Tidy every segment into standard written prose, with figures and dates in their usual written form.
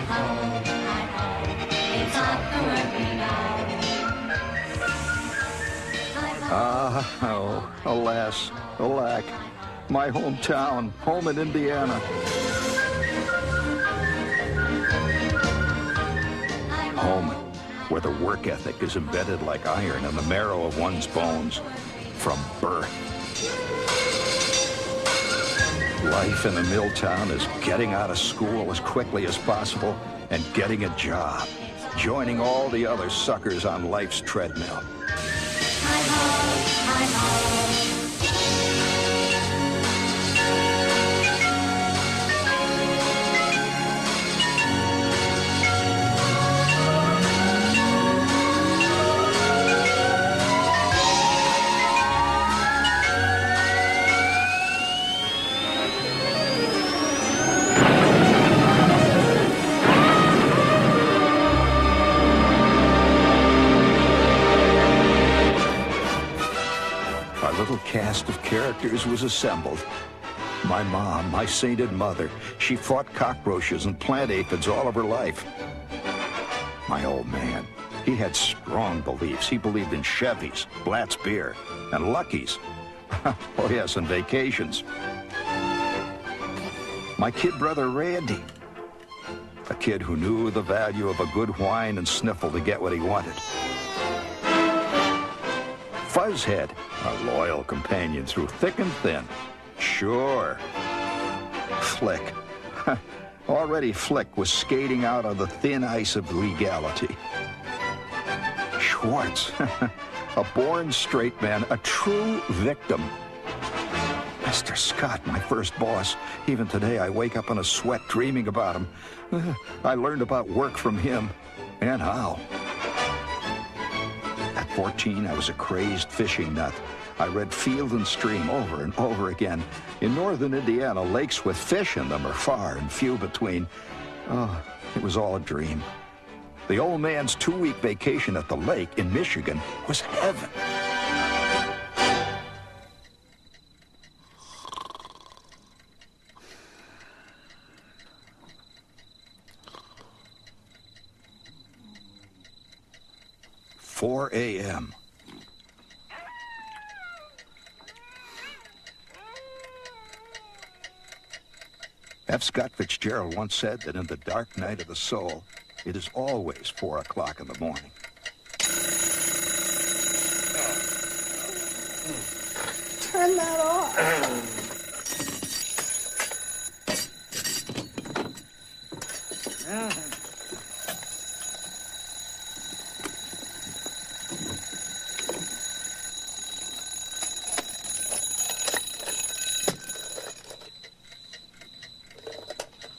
Hi-ho, it's not the working out. Ah, oh, alas, alack, my hometown, home in Indiana. Home, where the work ethic is embedded like iron in the marrow of one's bones from birth. Life in a mill town is getting out of school as quickly as possible and getting a job, joining all the other suckers on life's treadmill. Hi-ho, hi-ho. Cast of characters was assembled. My mom, my sainted mother, she fought cockroaches and plant aphids all of her life. My old man, he had strong beliefs. He believed in Chevys, Blatt's beer, and Lucky's. Oh yes, and vacations. My kid brother Randy, a kid who knew the value of a good whine and sniffle to get what he wanted. Fuzzhead, a loyal companion through thick and thin. Sure. Flick. Already Flick was skating out on the thin ice of legality. Schwartz, a born straight man, a true victim. Mr. Scott, my first boss. Even today, I wake up in a sweat dreaming about him. I learned about work from him, and how. At 14, I was a crazed fishing nut. I read Field and Stream over and over again. In northern Indiana, lakes with fish in them are far and few between. Oh, it was all a dream. The old man's 2-week vacation at the lake in Michigan was heaven. "4 a.m. F. Scott Fitzgerald once said that in the dark night of the soul, it is always 4 o'clock in the morning. Turn that off.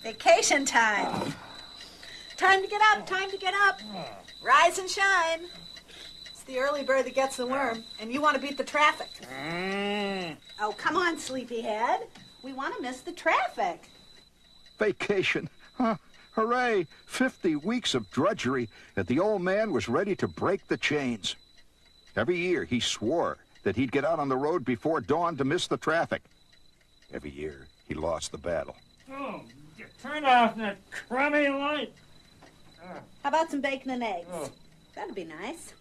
Vacation time. Time to get up, time to get up. Rise and shine. It's the early bird that gets the worm, and you want to beat the traffic. Oh, come on, sleepyhead. We want to miss the traffic. Vacation. Huh? Hooray! 50 weeks of drudgery, and the old man was ready to break the chains. Every year he swore that he'd get out on the road before dawn to miss the traffic. Every year he lost the battle. Oh, turn off that crummy light. How about some bacon and eggs? That'd be nice.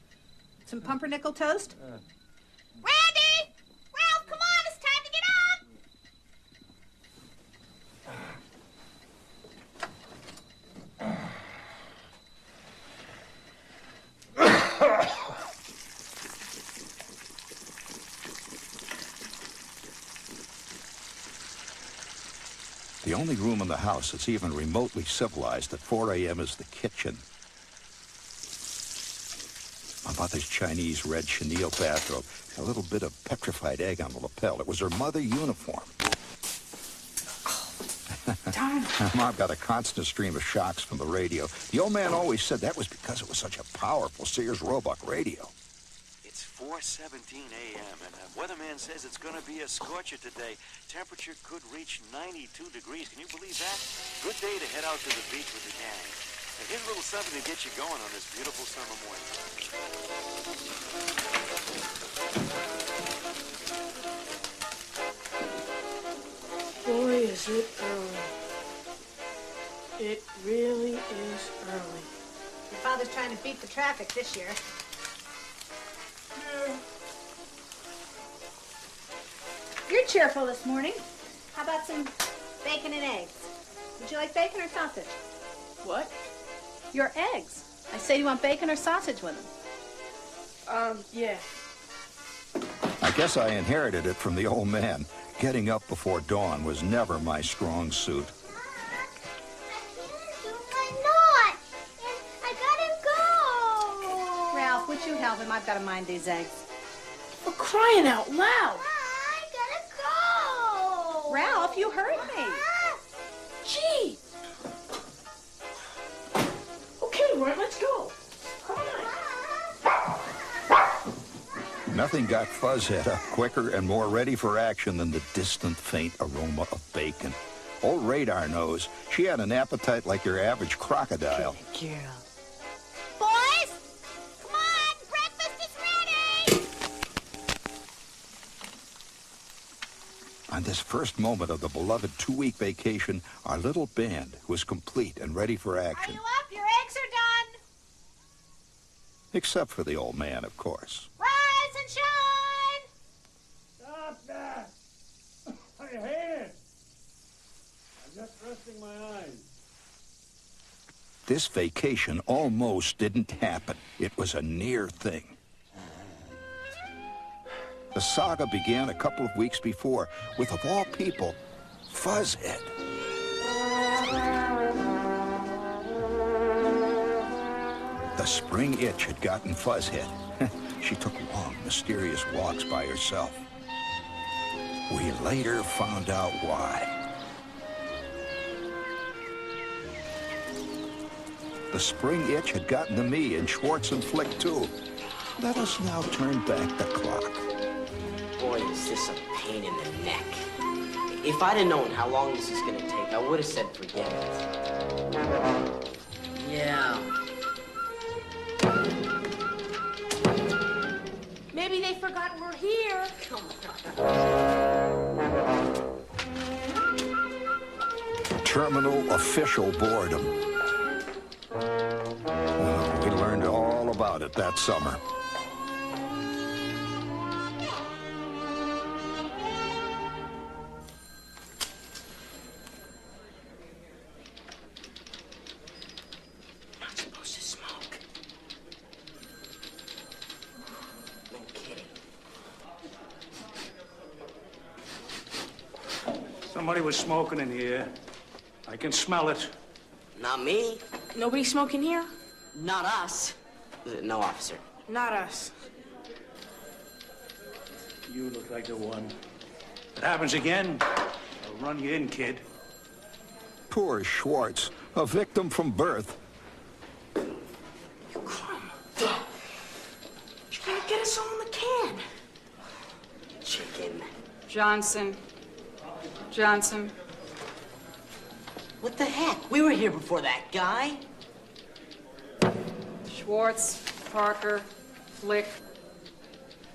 Some pumpernickel toast? Randy! Ralph, come on, it's time to get up! The only room in the house that's even remotely civilized at 4 a.m. is the kitchen. My mother's Chinese red chenille bathrobe, a little bit of petrified egg on the lapel. It was her mother uniform. Darn. Mom got a constant stream of shocks from the radio. The old man always said that was because it was such a powerful Sears Roebuck radio. It's 4:17 a.m. and the weatherman says it's going to be a scorcher today. Temperature could reach 92 degrees. Can you believe that? Good day to head out to the beach with the gang. And here's a little something to get you going on this beautiful summer morning. Boy, is it early. It really is early. Your father's trying to beat the traffic this year. You're cheerful this morning. How about some bacon and eggs? Would you like bacon or sausage? What? Your eggs. I say you want bacon or sausage with them. Yeah. I guess I inherited it from the old man. Getting up before dawn was never my strong suit. Ralph, would you help him? I've got to mind these eggs. For crying out loud! I gotta go. Ralph, you hurt me. Gee! Okay, right, let's go. Come on. Nothing got Fuzzhead quicker and more ready for action than the distant, faint aroma of bacon. Old Radar knows she had an appetite like your average crocodile. Girl. Boys, come on, breakfast is ready. On this first moment of the beloved 2-week vacation, our little band was complete and ready for Are action. you up? Your eggs are done. Except for the old man, of course. Rise and shine. Stop that! I hate it! I'm just resting my eyes. This vacation almost didn't happen. It was a near thing. The saga began a couple of weeks before with, of all people, Fuzzhead. The spring itch had gotten Fuzzhead. She took long, mysterious walks by herself. We later found out why. The spring itch had gotten to me and Schwartz and Flick, too. Let us now turn back the clock. Boy, is this a pain in the neck. If I'd have known how long this is gonna take, I would have said forget it. Yeah. Maybe they forgot we're here. Come on. Terminal official boredom. Well, we learned all about it that summer. Not supposed to smoke. No kidding. Somebody was smoking in here. I can smell it. Not me. Nobody smoking here? Not us. No, officer. Not us. You look like the one. If it happens again, I'll run you in, kid. Poor Schwartz, a victim from birth. You crumb. You're gonna get us all in the can. Chicken. Johnson. Johnson. What the heck? We were here before that guy. Schwartz. Parker. Flick.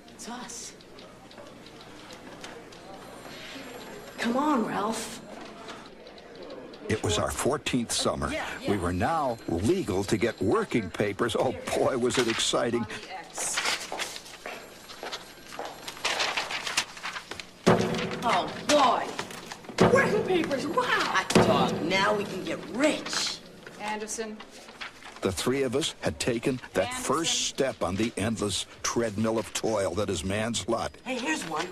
It's us. Come on, Ralph. It was our 14th summer. We were now legal to get working papers. Oh, boy, was it exciting. Oh, boy. Working papers, wow! Hot dog. Now we can get rich. Anderson. The three of us had taken that Anderson. first step on the endless treadmill of toil that is man's lot. Hey, here's one.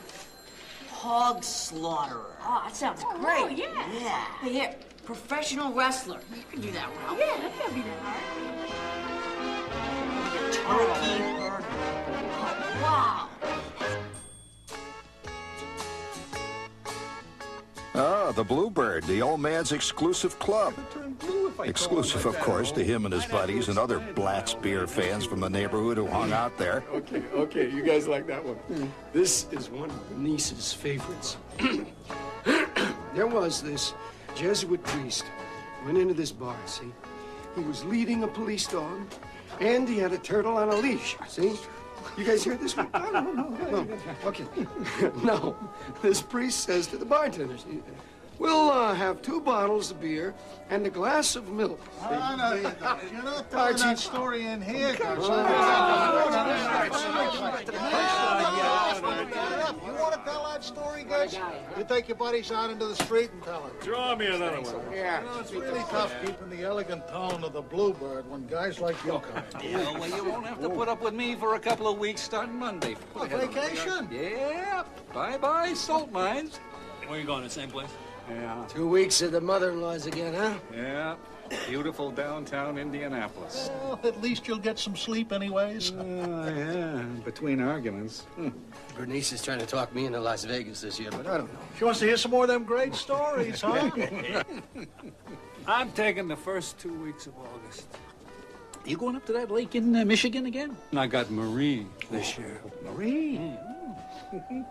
Hog slaughterer. Oh, that sounds Oh, great. Yeah. Hey, here. Professional wrestler. You can do that, Ralph. Yeah, that can't be that hard. Turkey burger. Oh, wow. Ah, the Bluebird, the old man's exclusive club. Exclusive, of course, to him and his buddies and other Blatz beer fans from the neighborhood who hung out there. Okay, you guys like that one. This is one of Denise's favorites. There was this Jesuit priest went into this bar, see? He was leading a police dog, and he had a turtle on a leash, see? You guys heard this one? No. Okay. No. This priest says to the bartenders, We'll have 2 bottles of beer and a glass of milk. Oh, no, you don't. You're not telling that story in here, You want to tell that story, guys? You take your buddies out into the street and tell it. Draw me another one. Yeah. You know, it's really tough keeping the elegant tone of the Bluebird when guys like you come in. Yeah, well, you won't have to put up with me for a couple of weeks starting Monday. A vacation? Yeah. Bye-bye, salt mines. Where are you going, the same place? Yeah. 2 weeks at the mother-in-law's again, huh? Yeah. Beautiful downtown Indianapolis. Well, at least you'll get some sleep anyways. Yeah, between arguments. Bernice is trying to talk me into Las Vegas this year, but I don't know. She wants to hear some more of them great stories, huh? I'm taking the first 2 weeks of August. You going up to that lake in Michigan again? I got Marie this year. Marie?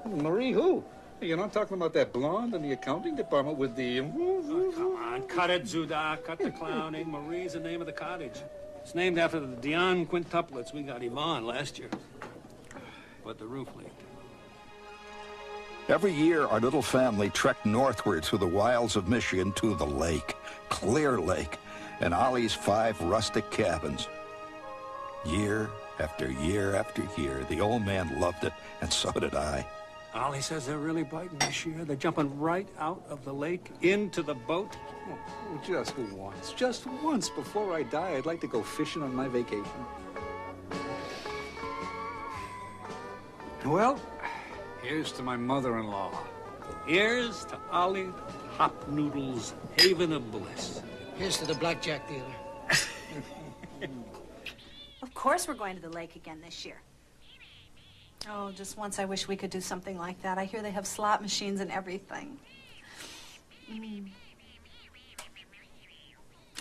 Marie who? You're not talking about that blonde in the accounting department with the... Oh, come on, cut it, Zuda. Cut the clowning. Marie's the name of the cottage. It's named after the Dion quintuplets we got Yvonne last year. But the roof leaked. Every year, our little family trekked northward through the wilds of Michigan to the lake, Clear Lake, and Ollie's 5 rustic cabins. Year after year after year, the old man loved it, and so did I. Ollie says they're really biting this year. They're jumping right out of the lake into the boat. Oh, just once before I die, I'd like to go fishing on my vacation. Well, here's to my mother-in-law. Here's to Ollie Hopnoodle's haven of bliss. Here's to the blackjack dealer. Of course we're going to the lake again this year. Oh, just once I wish we could do something like that. I hear they have slot machines and everything.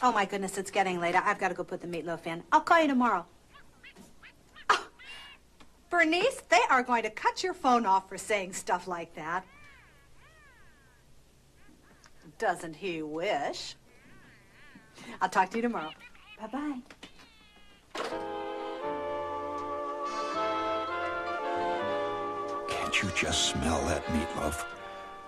Oh, my goodness, it's getting late. I've got to go put the meatloaf in. I'll call you tomorrow. Oh, Bernice, they are going to cut your phone off for saying stuff like that. Doesn't he wish? I'll talk to you tomorrow. Bye-bye. Can't you just smell that meatloaf?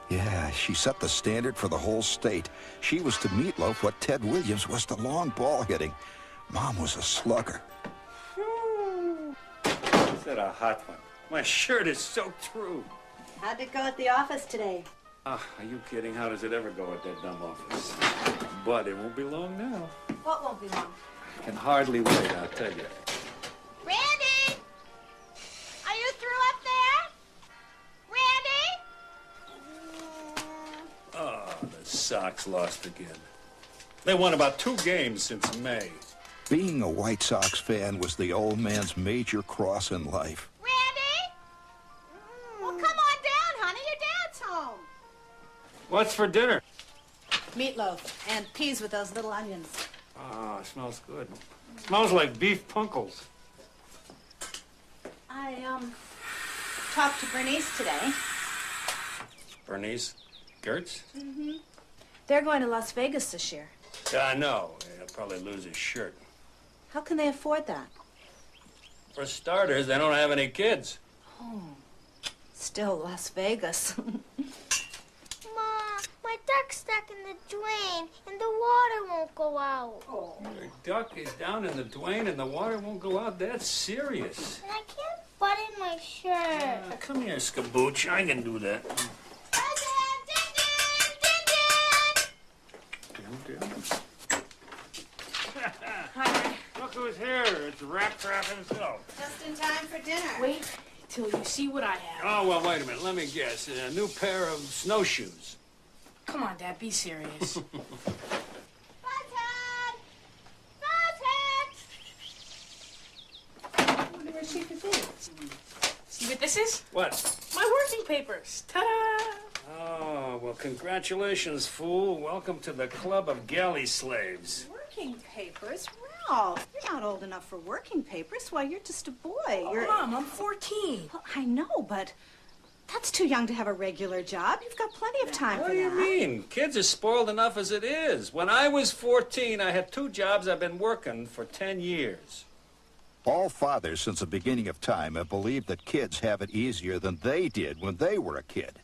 Yeah, she set the standard for the whole state. She was to meatloaf what Ted Williams was to long ball hitting. Mom was a slugger. Is that a hot one? My shirt is soaked through. How'd it go at the office today? Are you kidding? How does it ever go at that dumb office? But it won't be long now. What won't be long? I can hardly wait, I'll tell you. Randy! Are you through up there? Randy? Oh, the Sox lost again. They won about 2 games since May. Being a White Sox fan was the old man's major cross in life. Randy? Well, come on down, honey. Your dad's home. What's for dinner? Meatloaf and peas with those little onions. Oh, it smells good. It smells like beef punkles. I, talked to Bernice today. Bernice Gertz? Mm-hmm. They're going to Las Vegas this year. Yeah, I know. He'll probably lose his shirt. How can they afford that? For starters, they don't have any kids. Oh, still Las Vegas. Ma, my duck's stuck in the drain, and the water won't go out. Oh. Your duck is down in the drain and the water won't go out. That's serious. And I can't button my shirt. Come here, Skabooch. I can do that. Hi. Look who's here. It's Rat Trap himself. Just in time for dinner. Wait till you see what I have. Oh, well, wait a minute. Let me guess. A new pair of snowshoes. Come on, Dad, be serious. Butthead! Butthead! I wonder where she could be. See what this is? What? My working papers. Ta-da! Oh, well, congratulations, fool. Welcome to the club of galley slaves. Working papers? Ralph, you're not old enough for working papers. Why, you're just a boy. Oh, Mom, I'm 14. Well, I know, but that's too young to have a regular job. You've got plenty of time What for do you that. mean? Kids are spoiled enough as it is. When I was 14, I had 2 jobs. I've been working for 10 years. All fathers since the beginning of time have believed that kids have it easier than they did when they were a kid.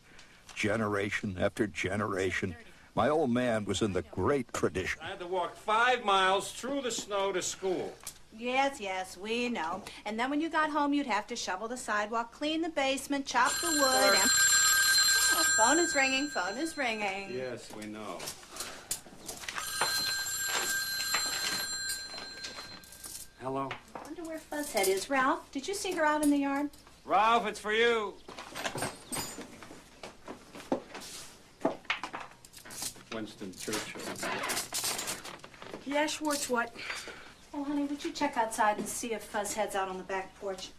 Generation after generation, My old man was in the great tradition. I had to walk 5 miles through the snow to school. Yes, yes, we know. And then when you got home, you'd have to shovel the sidewalk, clean the basement, chop the wood, and... Oh, phone is ringing, phone is ringing. Yes, we know. Hello? I wonder where Fuzzhead is. Ralph, did you see her out in the yard? Ralph, it's for you. Winston Churchill. Yeah, Schwartz, what? Oh, honey, would you check outside and see if Fuzzhead's out on the back porch?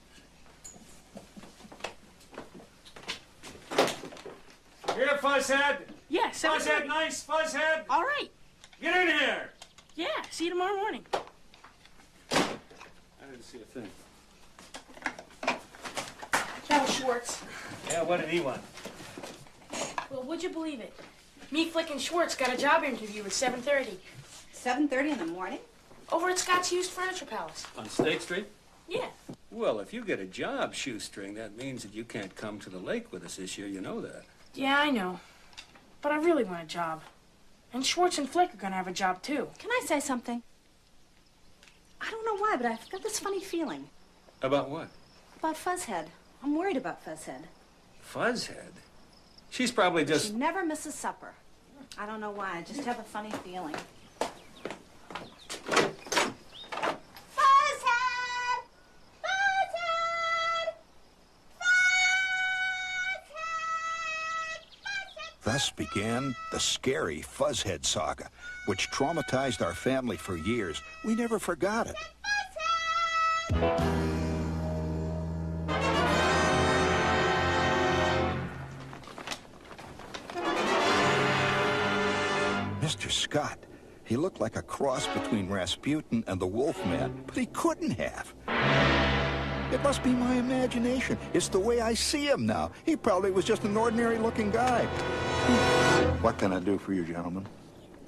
Here, Fuzzhead. Yeah, Fuzzhead, nice, Fuzzhead. All right. Get in here. Yeah, see you tomorrow morning. I didn't see a thing. That was Schwartz. Yeah, what did he want? Well, would you believe it? Me, Flick, and Schwartz got a job interview at 7:30. 7:30 in the morning? Over at Scott's Used Furniture Palace. On State Street? Yeah. Well, if you get a job, Shoestring, that means that you can't come to the lake with us this year. You know that. Yeah, I know. But I really want a job. And Schwartz and Flick are gonna have a job, too. Can I say something? I don't know why, but I've got this funny feeling. About what? About Fuzzhead. I'm worried about Fuzzhead. Fuzzhead? She's probably just... She never misses supper. I don't know why. I just have a funny feeling. Fuzzhead! Fuzzhead! Thus began the scary Fuzzhead saga, which traumatized our family for years. We never forgot it. Mr. Scott, he looked like a cross between Rasputin and the Wolfman, but he couldn't have. It must be my imagination. It's the way I see him now. He probably was just an ordinary-looking guy. What can I do for you, gentlemen?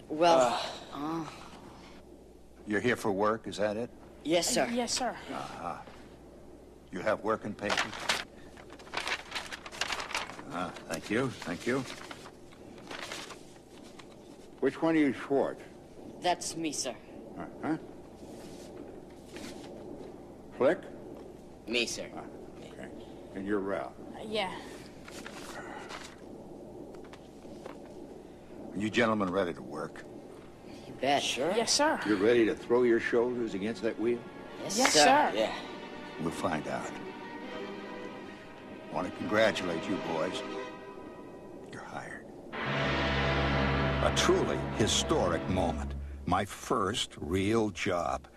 Well, You're here for work, is that it? yes, sir. Yes, sir. You have working papers? Thank you, thank you. Which one are you, Schwartz? That's me, sir. Uh-huh. Flick? Me, sir. Okay. And you're Ralph. Yeah. Are you gentlemen ready to work? You bet. Sure. Yes, sir. You're ready to throw your shoulders against that wheel? Yes, sir. Yeah. We'll find out. I want to congratulate you boys. You're hired. A truly historic moment. My first real job.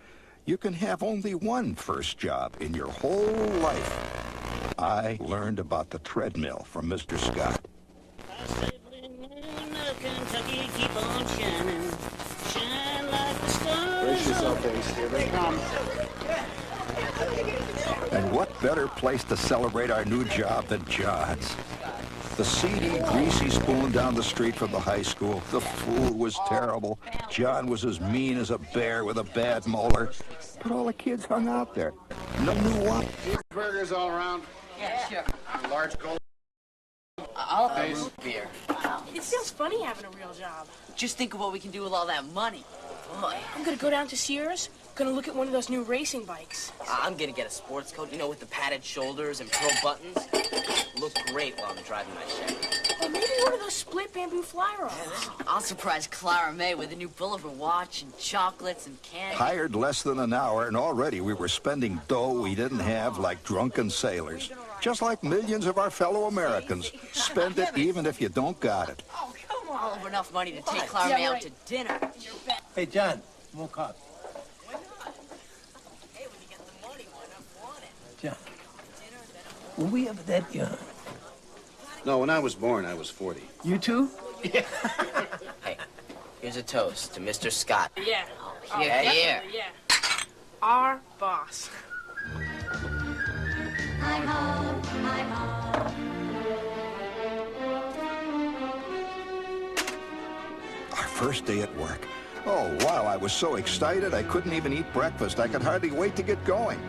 You can have only one first job in your whole life. I learned about the treadmill from Mr. Scott. Kentucky, keep on shining. Shine like the stars. Brace yourself, Ace. Here they come. And what better place to celebrate our new job than John's? The seedy, greasy spoon down the street from the high school. The food was terrible. John was as mean as a bear with a bad molar. But all the kids hung out there. No new one. Burgers all around. Yeah, sure. A large gold. I'll have a root beer. It feels funny having a real job. Just think of what we can do with all that money. Boy. I'm gonna go down to Sears, gonna look at one of those new racing bikes. I'm gonna get a sports coat, you know, with the padded shoulders and pearl buttons. Look great while I'm driving my Chevy. Or maybe one of those split bamboo fly rods. I'll surprise Clara May with a new Bulliver watch and chocolates and candy. Hired less than an hour, and already we were spending dough we didn't have like drunken sailors. Just like millions of our fellow Americans. Spend it even if you don't got it. Oh, come on. I'll have enough money to take Clara May out to dinner. Hey, John, more coffee. Hey, when you get the money, why not want it? John, were we ever that young? No, when I was born, I was 40. You too? Hey, here's a toast to Mr. Scott. Yeah. Here, here. Yeah. Our boss. Hi ho, hi ho. Our first day at work. Oh, wow, I was so excited I couldn't even eat breakfast. I could hardly wait to get going.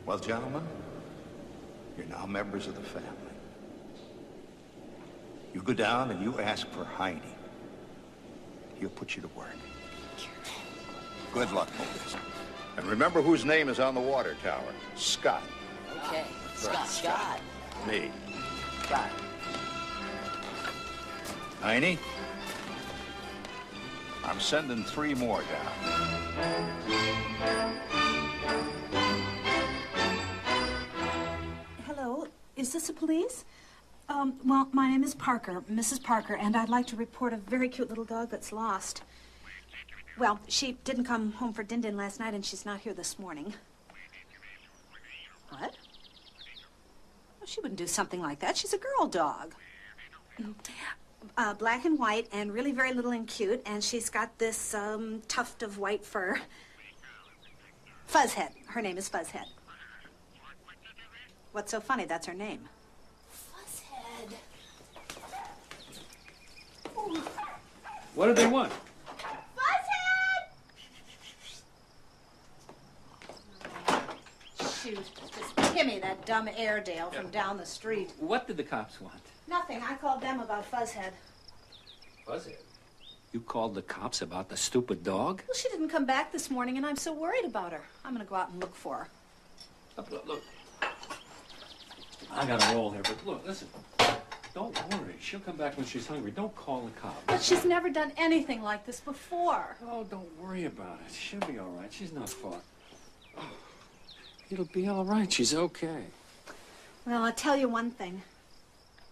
Well, gentlemen, you're now members of the family. You go down and you ask for Heine. He'll put you to work. Good luck, boys. And remember whose name is on the water tower. Scott. Okay. Scott. Me. Scott. Heine? I'm sending 3 more down. Hello, is this the police? Well, my name is Parker, Mrs. Parker, and I'd like to report a very cute little dog that's lost. Well, she didn't come home for din-din last night, and she's not here this morning. What? Well, she wouldn't do something like that. She's a girl dog. Black and white, and really very little and cute, and she's got this tuft of white fur. Fuzzhead. Her name is Fuzzhead. What's so funny? That's her name. Fuzzhead. Ooh. What do they want? Shoot, just Timmy, that dumb Airedale from down the street. What did the cops want? Nothing. I called them about Fuzzhead. Fuzzhead? You called the cops about the stupid dog? Well, she didn't come back this morning, and I'm so worried about her. I'm going to go out and look for her. Look. I gotta roll here, but look, listen. Don't worry. She'll come back when she's hungry. Don't call the cops. But she's never done anything like this before. Oh, don't worry about it. She'll be all right. She's not far. Oh, it'll be all right. She's okay. Well, I'll tell you one thing.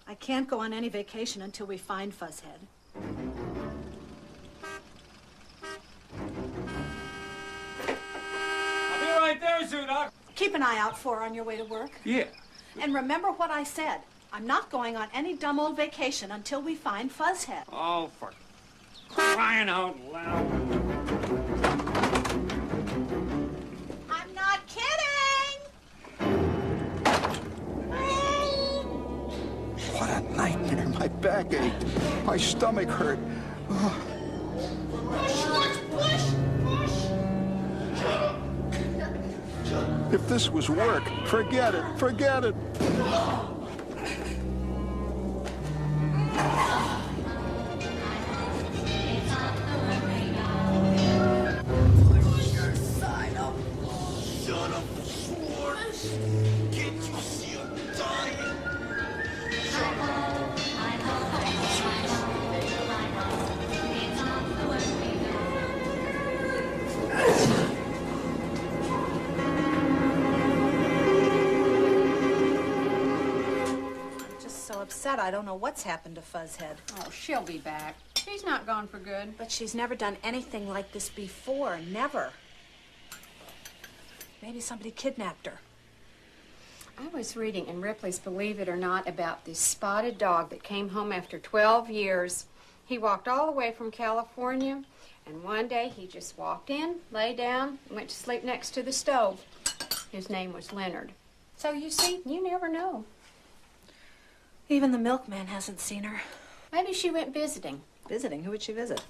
I can't go on any vacation until we find Fuzzhead. I'll be right there, Zudok. Keep an eye out for her on your way to work. Yeah. And remember what I said. I'm not going on any dumb old vacation until we find Fuzzhead. Oh, for crying out loud. I'm not kidding! What a nightmare. My back ached. My stomach hurt. Oh. If this was work, forget it. Forget it. I don't know what's happened to Fuzzhead. Oh, she'll be back. She's not gone for good. But she's never done anything like this before. Never. Maybe somebody kidnapped her. I was reading in Ripley's Believe It or Not about this spotted dog that came home after 12 years. He walked all the way from California, and one day he just walked in, lay down, and went to sleep next to the stove. His name was Leonard. So you see, you never know. Even the milkman hasn't seen her. Maybe she went visiting. Visiting? Who would she visit?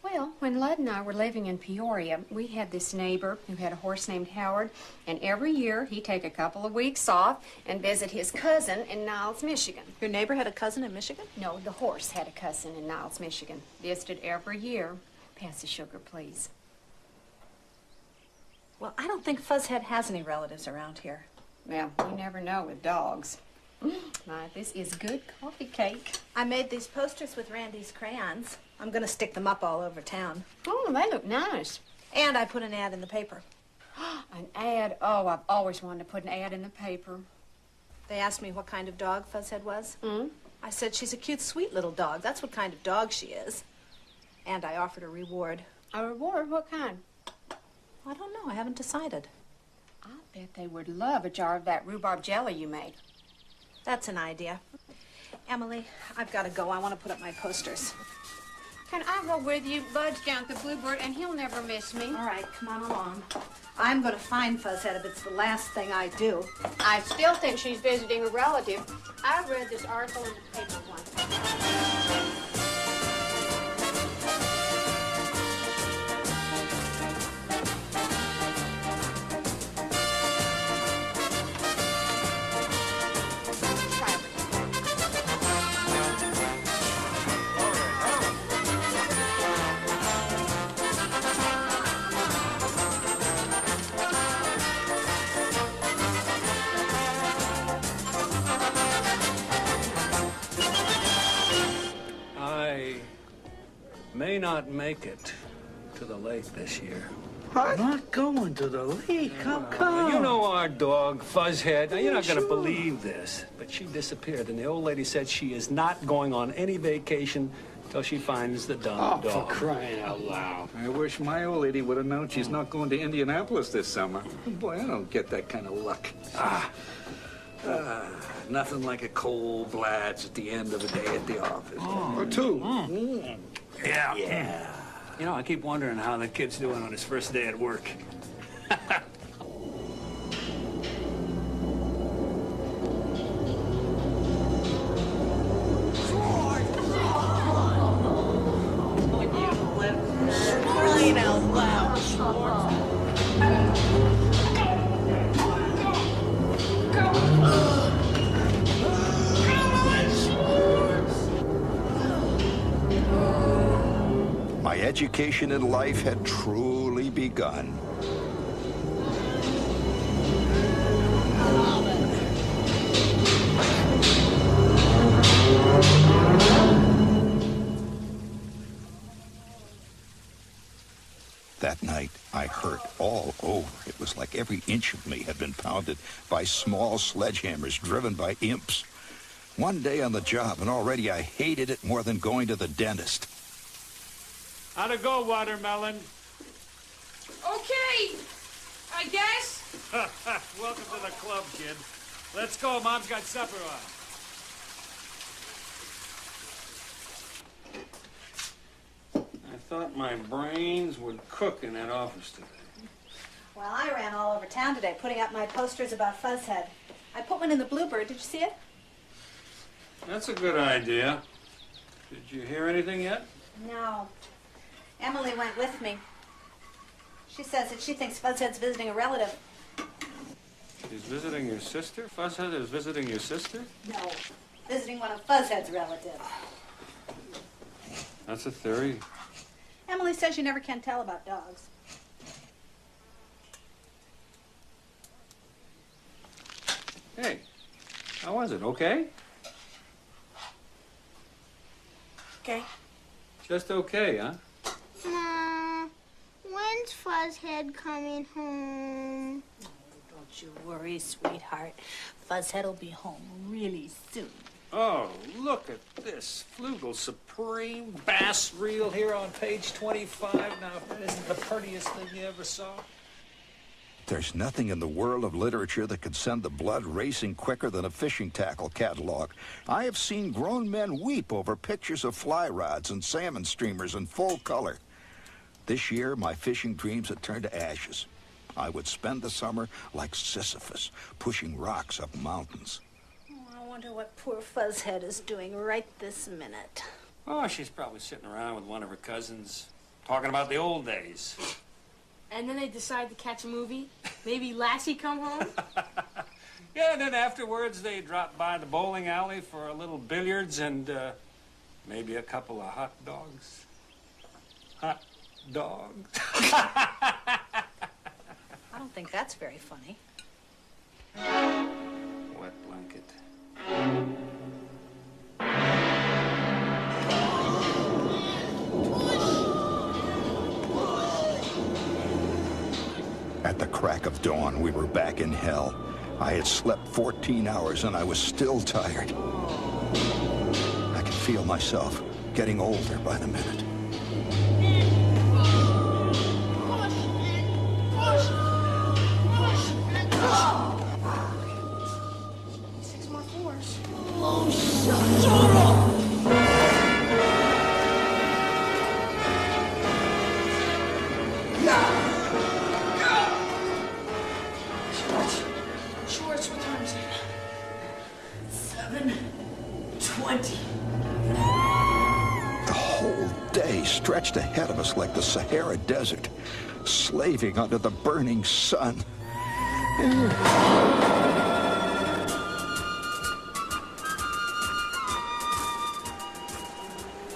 Well, when Lud and I were living in Peoria, we had this neighbor who had a horse named Howard, and every year he'd take a couple of weeks off and visit his cousin in Niles, Michigan. Your neighbor had a cousin in Michigan? No, the horse had a cousin in Niles, Michigan. Visited every year. Pass the sugar, please. Well, I don't think Fuzzhead has any relatives around here. Well, you never know with dogs. My, this is good coffee cake. I made these posters with Randy's crayons. I'm going to stick them up all over town. Oh, they look nice. And I put an ad in the paper. An ad? Oh, I've always wanted to put an ad in the paper. They asked me what kind of dog Fuzzhead was. Mm? I said she's a cute, sweet little dog. That's what kind of dog she is. And I offered a reward. A reward? What kind? I don't know. I haven't decided. I bet they would love a jar of that rhubarb jelly you made. That's an idea. Emily, I've got to go. I want to put up my posters. Can I go with you? Bud's down at the Bluebird, and he'll never miss me. All right, come on along. I'm going to find Fuzzhead if it's the last thing I do. I still think she's visiting a relative. I read this article in the paper once. may not make it to the lake this year. What? Not going to the lake? How come? You know our dog, Fuzzhead. Now, you're not going to believe this, but she disappeared, and the old lady said she is not going on any vacation till she finds the dumb dog. For crying out loud. I wish my old lady would have known she's not going to Indianapolis this summer. Boy, I don't get that kind of luck. Nothing like a cold blatz at the end of the day at the office. Or two. Yeah. You know, I keep wondering how the kid's doing on his first day at work. Crying out loud, My education in life had truly begun. That night, I hurt all over. It was like every inch of me had been pounded by small sledgehammers driven by imps. One day on the job, and already I hated it more than going to the dentist. How'd it go, Watermelon? Okay, I guess. Welcome to the club, kid. Let's go. Mom's got supper on. I thought my brains would cook in that office today. Well, I ran all over town today putting up my posters about Fuzzhead. I put one in the Bluebird. Did you see it? That's a good idea. Did you hear anything yet? No. Emily went with me. She says that she thinks Fuzzhead's visiting a relative. She's visiting your sister? Fuzzhead is visiting your sister? No, visiting one of Fuzzhead's relatives. That's a theory. Emily says you never can tell about dogs. Hey, how was it? Okay? Okay. Just okay, huh? When's Fuzzhead coming home? Don't you worry, sweetheart. Fuzzhead will be home really soon. Oh, look at this Flugel Supreme bass reel here on page 25. Now, if that isn't the prettiest thing you ever saw. There's nothing in the world of literature that could send the blood racing quicker than a fishing tackle catalog. I have seen grown men weep over pictures of fly rods and salmon streamers in full color. This year, my fishing dreams had turned to ashes. I would spend the summer like Sisyphus, pushing rocks up mountains. Oh, I wonder what poor Fuzzhead is doing right this minute. Oh, she's probably sitting around with one of her cousins, talking about the old days. And then they decide to catch a movie. Maybe Lassie come home. Yeah, and then afterwards they drop by the bowling alley for a little billiards and maybe a couple of hot dogs. Hot dogs. I don't think that's very funny. Wet blanket. At the crack of dawn, we were back in hell. I had slept 14 hours and I was still tired. I could feel myself getting older by the minute. Six more floors. Oh, shut up! Schwartz, what time is it? 7:20. The whole day stretched ahead of us like the Sahara Desert, slaving under the burning sun.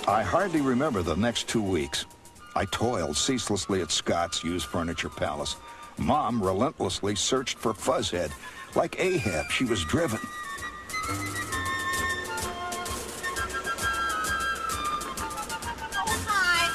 I hardly remember the next 2 weeks. I toiled ceaselessly at Scott's used furniture palace. Mom relentlessly searched for Fuzzhead. Like Ahab, she was driven. Oh, hi.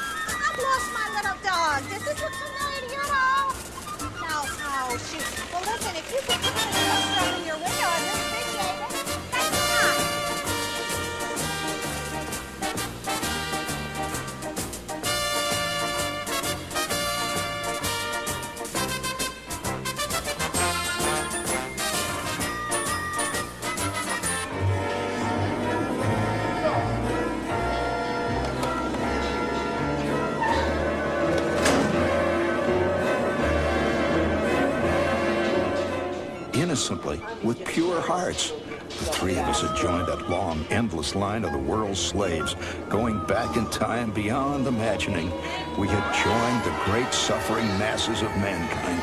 innocently, with pure hearts. The three of us had joined that long, endless line of the world's slaves, going back in time beyond imagining. We had joined the great suffering masses of mankind.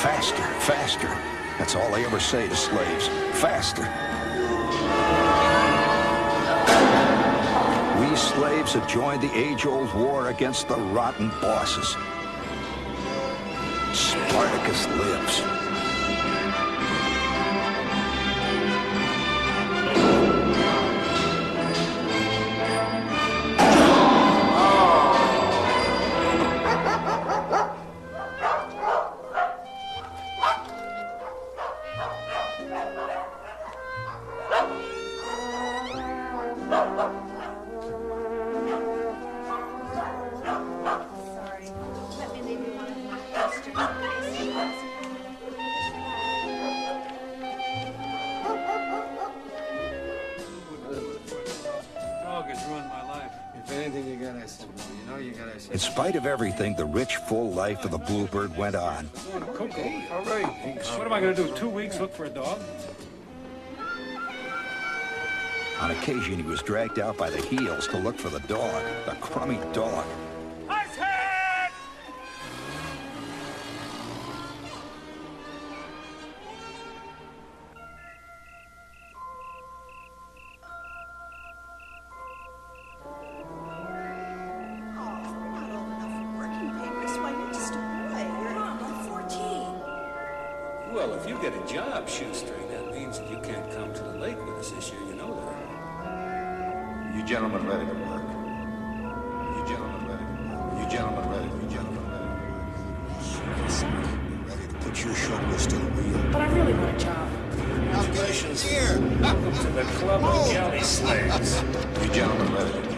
Faster, faster. That's all they ever say to slaves. Faster. We slaves had joined the age-old war against the rotten bosses. Spartacus lives. In spite of everything, the rich, full life of the Bluebird went on. Coco, all right. What am I going to do, 2 weeks, look for a dog? On occasion, he was dragged out by the heels to look for the dog, the crummy dog. Well, if you get a job, shoestring, that means that you can't come to the lake with us this year, you know that. You gentlemen ready to work? You gentlemen ready to work? You gentlemen ready? You gentlemen ready to work? You're ready to put your shoulders to the wheel. But I really want a job. Congratulations here. Welcome to the Club of Galley Slaves. You gentlemen ready to work?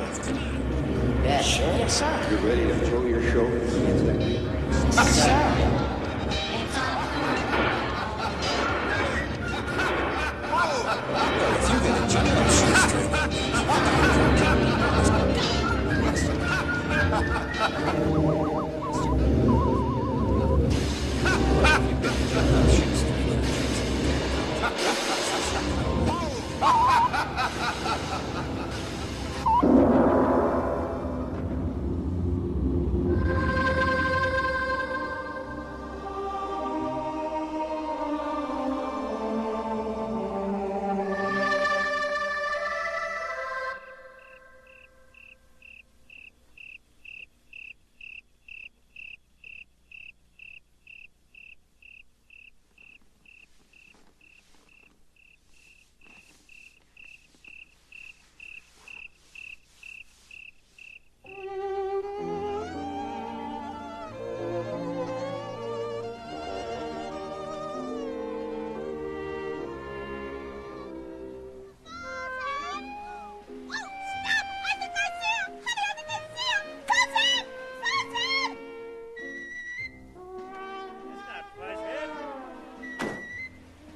Yes, sir. You ready to throw your shoulders against that wheel? Yes, sir.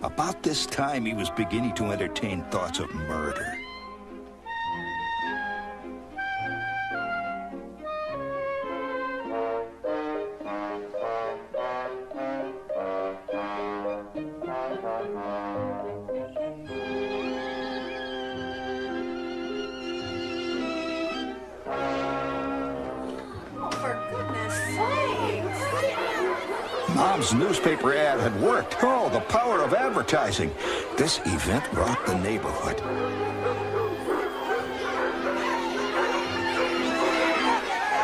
About this time, he was beginning to entertain thoughts of murder. Mom's newspaper ad had worked. Oh, the power of advertising. This event rocked the neighborhood.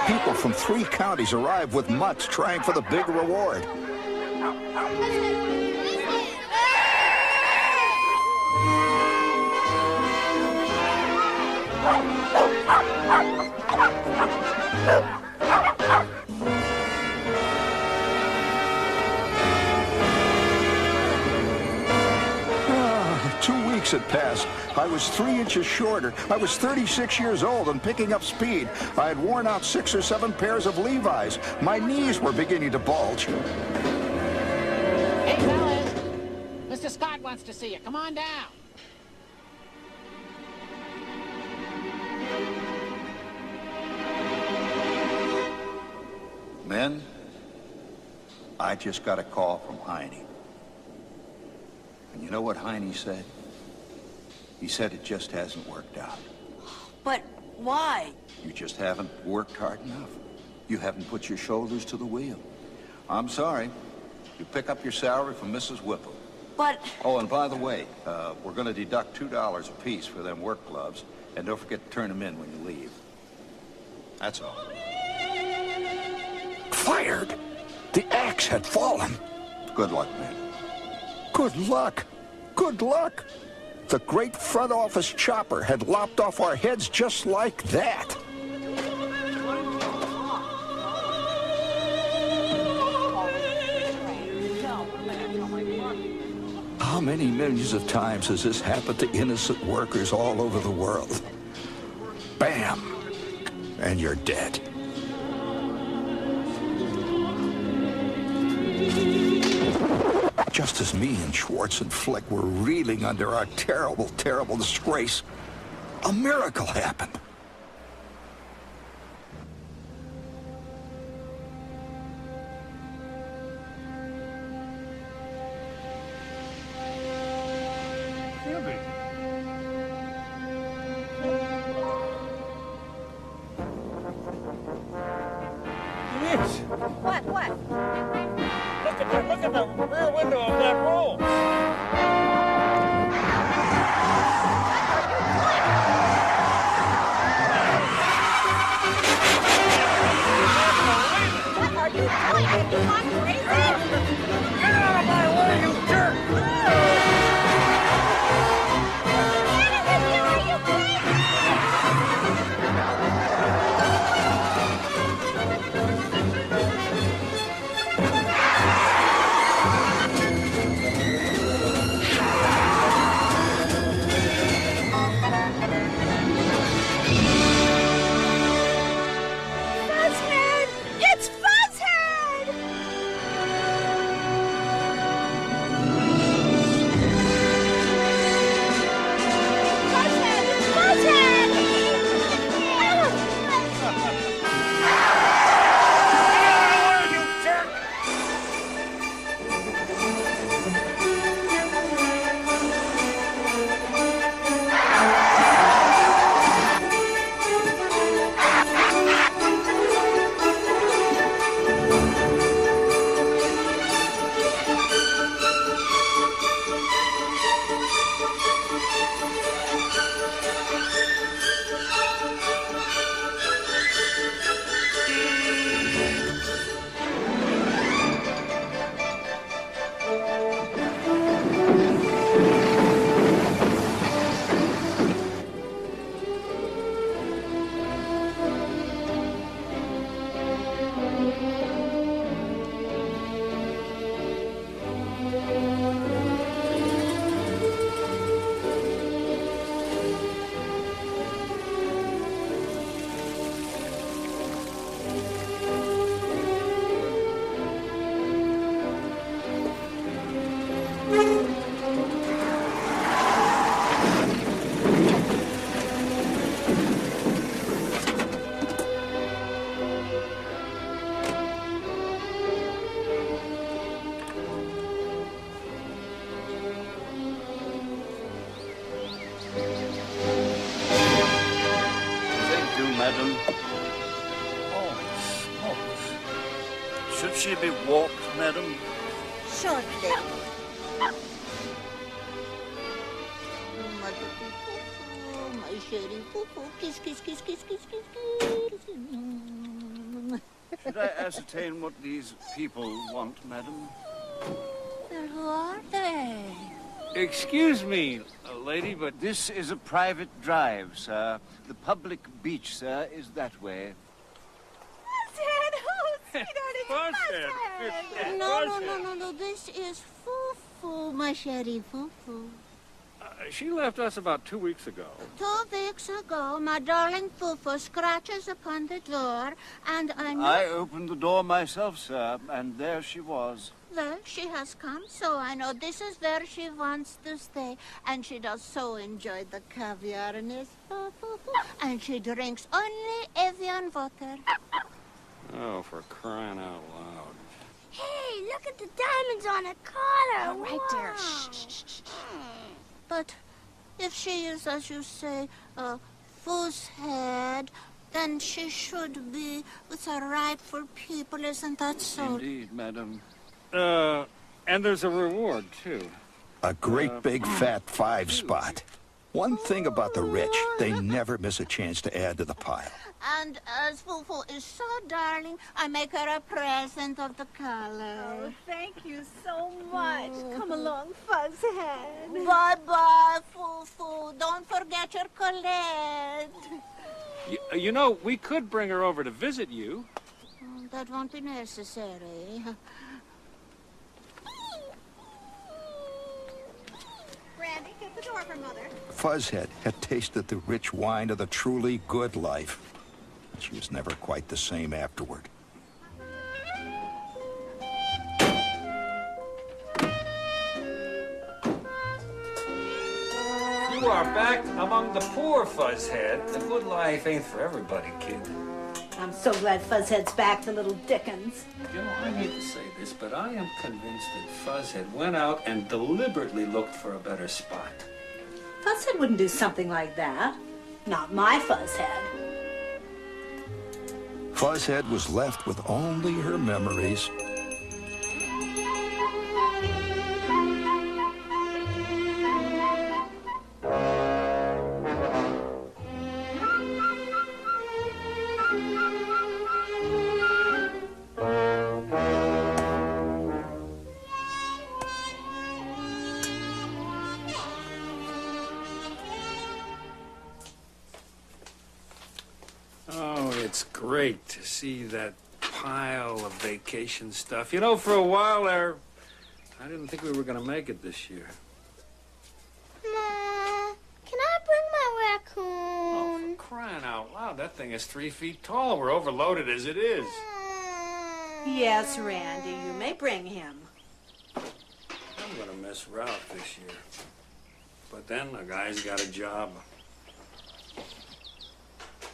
People from 3 counties arrived with mutts trying for the big reward. Had passed. I was 3 inches shorter. I was 36 years old and picking up speed. I had worn out 6 or 7 pairs of Levi's. My knees were beginning to bulge. Hey, fellas. Mr. Scott wants to see you. Come on down. Men, I just got a call from Heine. And you know what Heine said? He said it just hasn't worked out. But why? You just haven't worked hard enough. You haven't put your shoulders to the wheel. I'm sorry. You pick up your salary from Mrs. Whipple. But... Oh, and by the way, we're going to deduct $2 apiece for them work gloves. And don't forget to turn them in when you leave. That's all. Fired! The axe had fallen. Good luck, man. Good luck. Good luck. The great front office chopper had lopped off our heads just like that. How many millions of times has this happened to innocent workers all over the world? Bam! And you're dead. Just as me and Schwartz and Flick were reeling under our terrible, terrible disgrace, a miracle happened. What? Look at the rear window of that room. What are you doing? Have you gone crazy? Get out of my way, you jerk! What's the matter with you? Are you crazy? Fuzzhead! It's Fuzzhead! madam. Oh, smokes. Should she be walked, madam? Shortly. My sherry poo-poo, kiss, kiss, kiss, kiss, kiss, kiss, kiss. Should I ascertain what these people want, madam? Well, who are they? Excuse me, lady, but this is a private drive, sir. The public beach, sir, is that way. Fuzzhead! Oh, sweetheart, it's Fuzzhead! No. This is Foo-Foo, my sherry Foo-Foo. She left us about 2 weeks ago. 2 weeks ago, my darling Foo-Foo scratches upon the door, and I opened the door myself, sir, and there she was. Well, she has come, so I know this is where she wants to stay. And she does so enjoy the caviar in this Foo-Foo. And she drinks only Evian water. Oh, for crying out loud. Hey, look at the diamonds on her collar. Right there. Wow. Shh. But if she is, as you say, a fool's head, then she should be with the rightful people, isn't that so? Indeed, madam. And there's a reward, too. A great big fat 5 spot. One thing about the rich, they never miss a chance to add to the pile. And as Fufu is so darling, I make her a present of the color. Oh, thank you so much. Come along, Fuzzhead. Bye-bye, Fufu. Don't forget your Colette. You know, we could bring her over to visit you. That won't be necessary. Randy, get the door for Mother. Fuzzhead had tasted the rich wine of the truly good life. She was never quite the same afterward. You are back among the poor, Fuzzhead. The good life ain't for everybody, kid. I'm so glad Fuzzhead's back, the little Dickens. You know, I hate to say this, but I am convinced that Fuzzhead went out and deliberately looked for a better spot. Fuzzhead wouldn't do something like that. Not my Fuzzhead. Fuzzhead was left with only her memories. Oh, it's great to see that pile of vacation stuff. You know, for a while there, I didn't think we were going to make it this year. Ma, can I bring my raccoon? Oh, for crying out loud, that thing is 3 feet tall. We're overloaded as it is. Yes, Randy, you may bring him. I'm going to miss Ralph this year. But then the guy's got a job.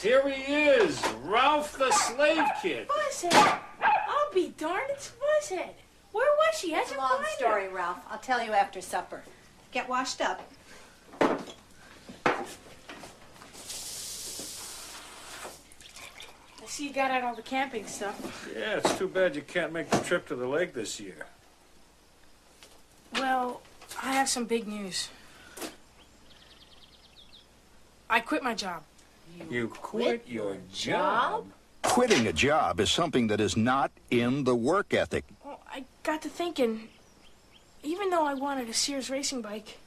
Here he is, Ralph the Slave Kid. Buzzhead! I'll be darned, it's Buzzhead. Where was she? It's a long story, Ralph. I'll tell you after supper. Get washed up. I see you got out all the camping stuff. Yeah, it's too bad you can't make the trip to the lake this year. Well, I have some big news. I quit my job. You quit your job? Quitting a job is something that is not in the work ethic. Well, I got to thinking, even though I wanted a Sears racing bike,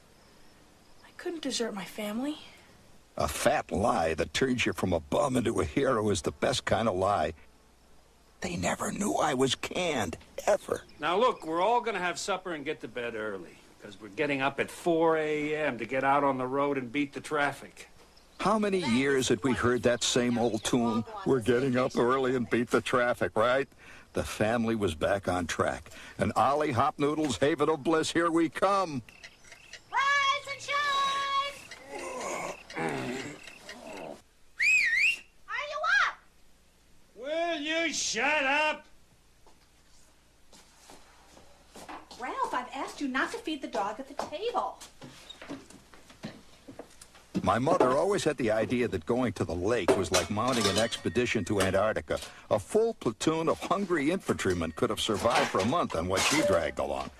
I couldn't desert my family. A fat lie that turns you from a bum into a hero is the best kind of lie. They never knew I was canned, ever. Now, look, we're all going to have supper and get to bed early, because we're getting up at 4 a.m. to get out on the road and beat the traffic. How many years had we heard that same old tune? We're getting up early and beat the traffic, right? The family was back on track. And Ollie, Hopnoodle's haven of bliss, here we come. Rise and shine! Are you up? Will you shut up? Ralph, I've asked you not to feed the dog at the table. My mother always had the idea that going to the lake was like mounting an expedition to Antarctica. A full platoon of hungry infantrymen could have survived for a month on what she dragged along.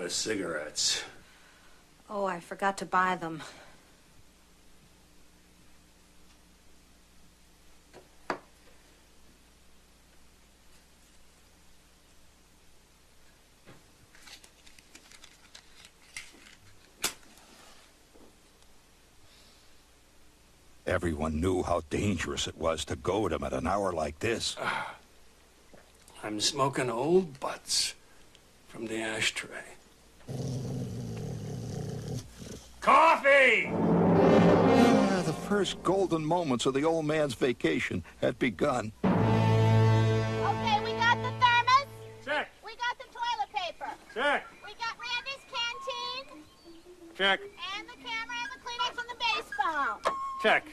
Cigarettes. Oh, I forgot to buy them. Everyone knew how dangerous it was to goad him at an hour like this. I'm smoking old butts from the ashtray. Coffee! The first golden moments of the old man's vacation had begun. Okay, we got the thermos. Check. We got the toilet paper. Check. We got Randy's canteen. Check. And the camera and the Kleenex and the baseball. Check.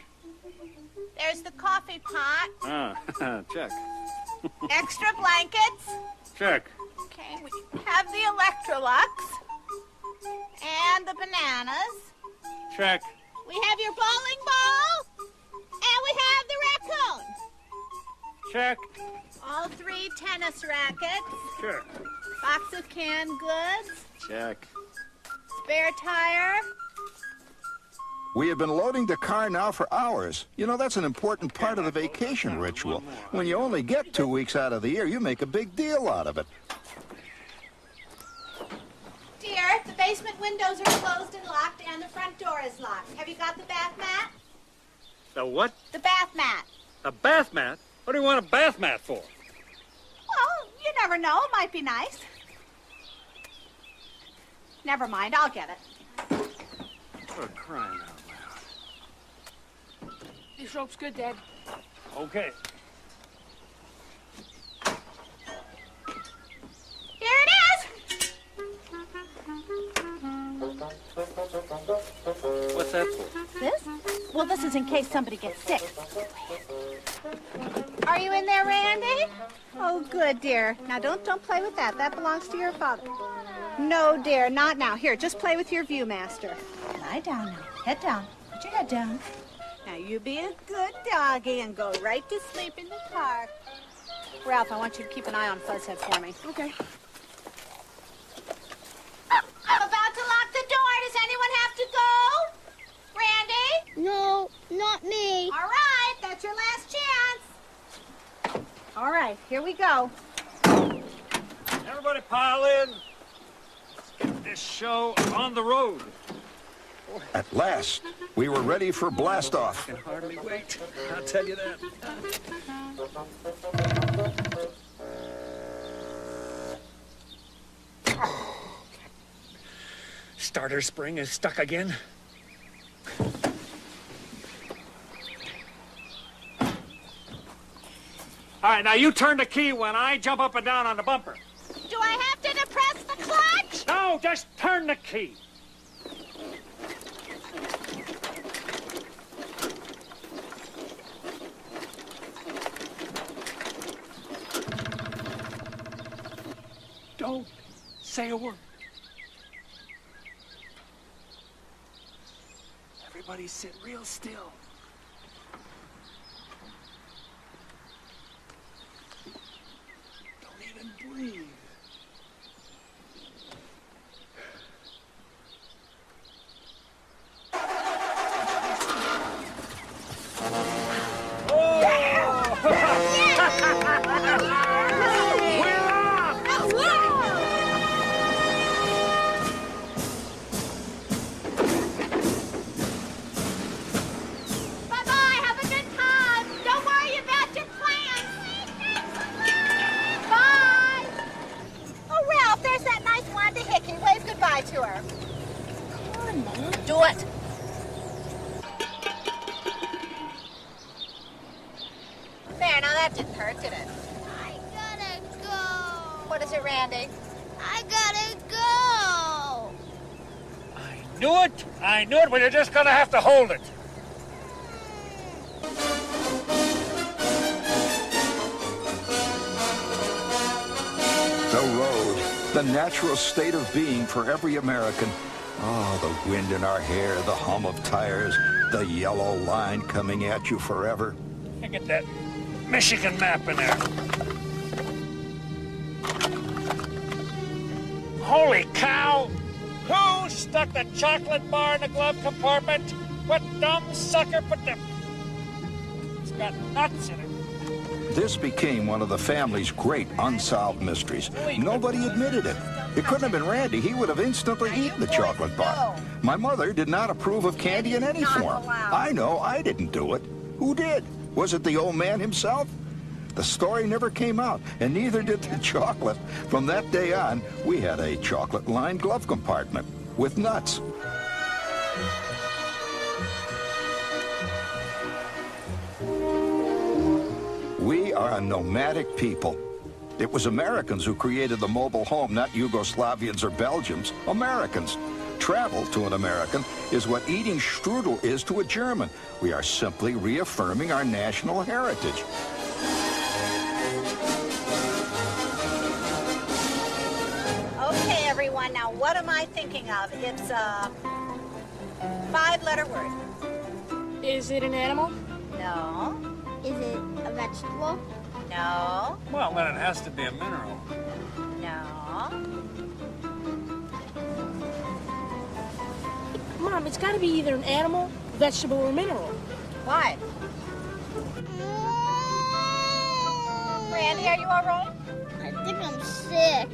There's the coffee pot. Check. Extra blankets. Check. Okay, we have the Electrolux. And the bananas. Check. We have your bowling ball. And we have the raccoon. Check. All 3 tennis rackets. Sure. Box of canned goods. Check. Spare tire. We have been loading the car now for hours. You know, that's an important part of the vacation ritual. When you only get 2 weeks out of the year, you make a big deal out of it. Dear, the basement windows are closed and locked, and the front door is locked. Have you got the bath mat? The what? The bath mat. A bath mat? What do you want a bath mat for? Well, you never know. It might be nice. Never mind. I'll get it. For crying out loud. This rope's good, Dad. Okay. Here it is. What's that for? This? Well, this is in case somebody gets sick. Are you in there, Randy? Oh, good, dear. Now, don't play with that. That belongs to your father. No, dear, not now. Here, just play with your Viewmaster. Lie down now. Head down. Put your head down. Now, you be a good doggy and go right to sleep in the car. Ralph, I want you to keep an eye on Fuzzhead for me. Okay. I'm about to lock the door. Does anyone have to go? Randy? No, not me. All right, that's your last chance. All right, here we go. Everybody pile in. Let's get this show on the road. At last, we were ready for blast-off. I can hardly wait. I'll tell you that. Starter spring is stuck again. All right, now you turn the key when I jump up and down on the bumper. Do I have to depress the clutch? No, just turn the key. Don't say a word. Everybody sit real still. Don't even breathe. Bye-bye. Have a good time. Don't worry about your plans. Bye. Oh, Ralph, there's that nice Wanda Hickey. Wave goodbye to her. Come on, Mom. Do it. There, now that didn't hurt, did it? I gotta go. What is it, Randy? I gotta go. Knew it! I knew it, but you're just gonna have to hold it. The road, the natural state of being for every American. Oh, the wind in our hair, the hum of tires, the yellow line coming at you forever. Get that Michigan map in there. Holy cow! Who stuck the chocolate bar in the glove compartment? What dumb sucker put the... It's got nuts in it. This became one of the family's great unsolved mysteries. Nobody admitted it. It couldn't have been Randy. He would have instantly eaten the chocolate bar. My mother did not approve of candy in any form. I know I didn't do it. Who did? Was it the old man himself? The story never came out, and neither did the chocolate. From that day on, we had a chocolate-lined glove compartment with nuts. are a nomadic people. It was Americans who created the mobile home, not Yugoslavians or Belgians. Americans. Travel to an American is what eating strudel is to a German. We are simply reaffirming our national heritage. Okay, everyone, now what am I thinking of? It's a 5-letter word. Is it an animal? No. Is it a vegetable? No. Well, then it has to be a mineral. No. Mom, it's got to be either an animal, vegetable, or mineral. Why? Randy, are you all right? I think I'm sick.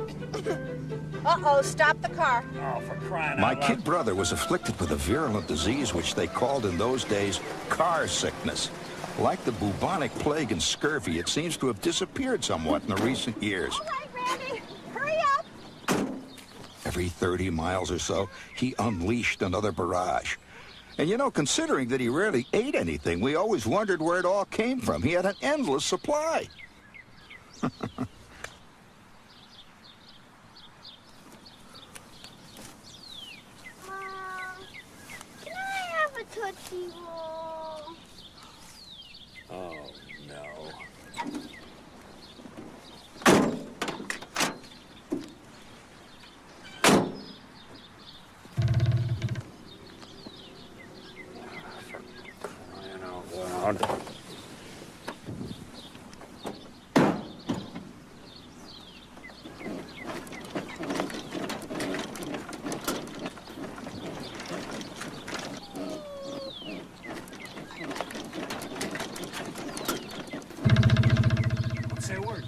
Uh-oh, stop the car. Oh, for crying My out loud. kid brother was afflicted with a virulent disease which they called in those days car sickness. Like the bubonic plague and scurvy, it seems to have disappeared somewhat in the recent years. All right, Randy, hurry up. Every 30 miles or so, he unleashed another barrage. And you know, considering that he rarely ate anything, we always wondered where it all came from. He had an endless supply. Can I have a Tootsie Roll? Oh, no. For crying out loud. What's that word?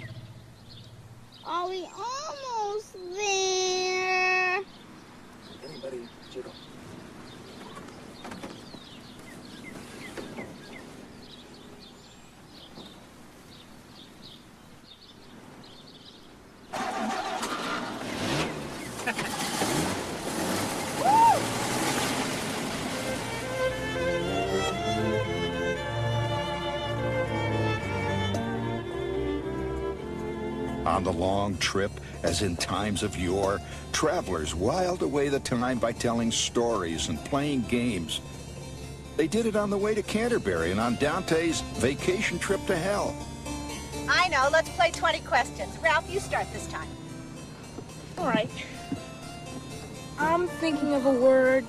Are we almost there? Anybody jiggle? On the long trip, as in times of yore, travelers whiled away the time by telling stories and playing games. They did it on the way to Canterbury and on Dante's vacation trip to hell. I know, let's play 20 questions. Ralph, you start this time. All right. I'm thinking of a word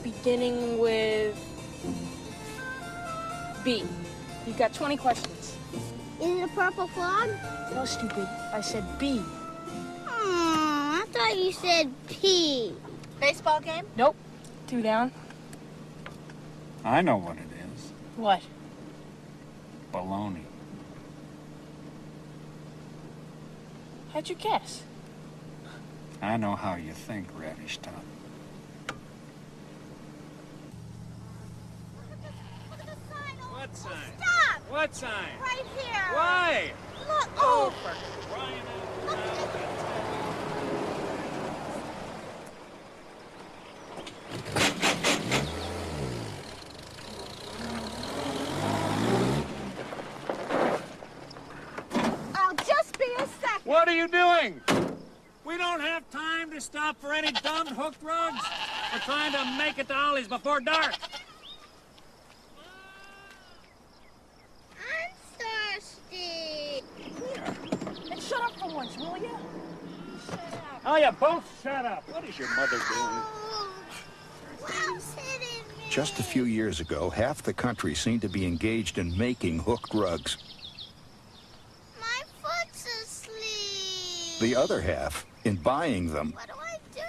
beginning with B. You've got 20 questions. Is it a purple frog? No, stupid. I said B. I thought you said P. Baseball game? Nope. 2 down. I know what it is. What? Baloney. How'd you guess? I know how you think, Radish Top. What sign? Stop! What sign? Right here. Why? Look. Oh, Oh, for crying out loud. I'll just be a second. What are you doing? We don't have time to stop for any dumb hooked rugs. We're trying to make it to Ollie's before dark. I'm thirsty. And shut up for once, will you? Oh, you both shut up. What is your mother doing? Mom's hitting me. Just a few years ago, half the country seemed to be engaged in making hooked rugs. My foot's asleep. The other half in buying them. What do I do?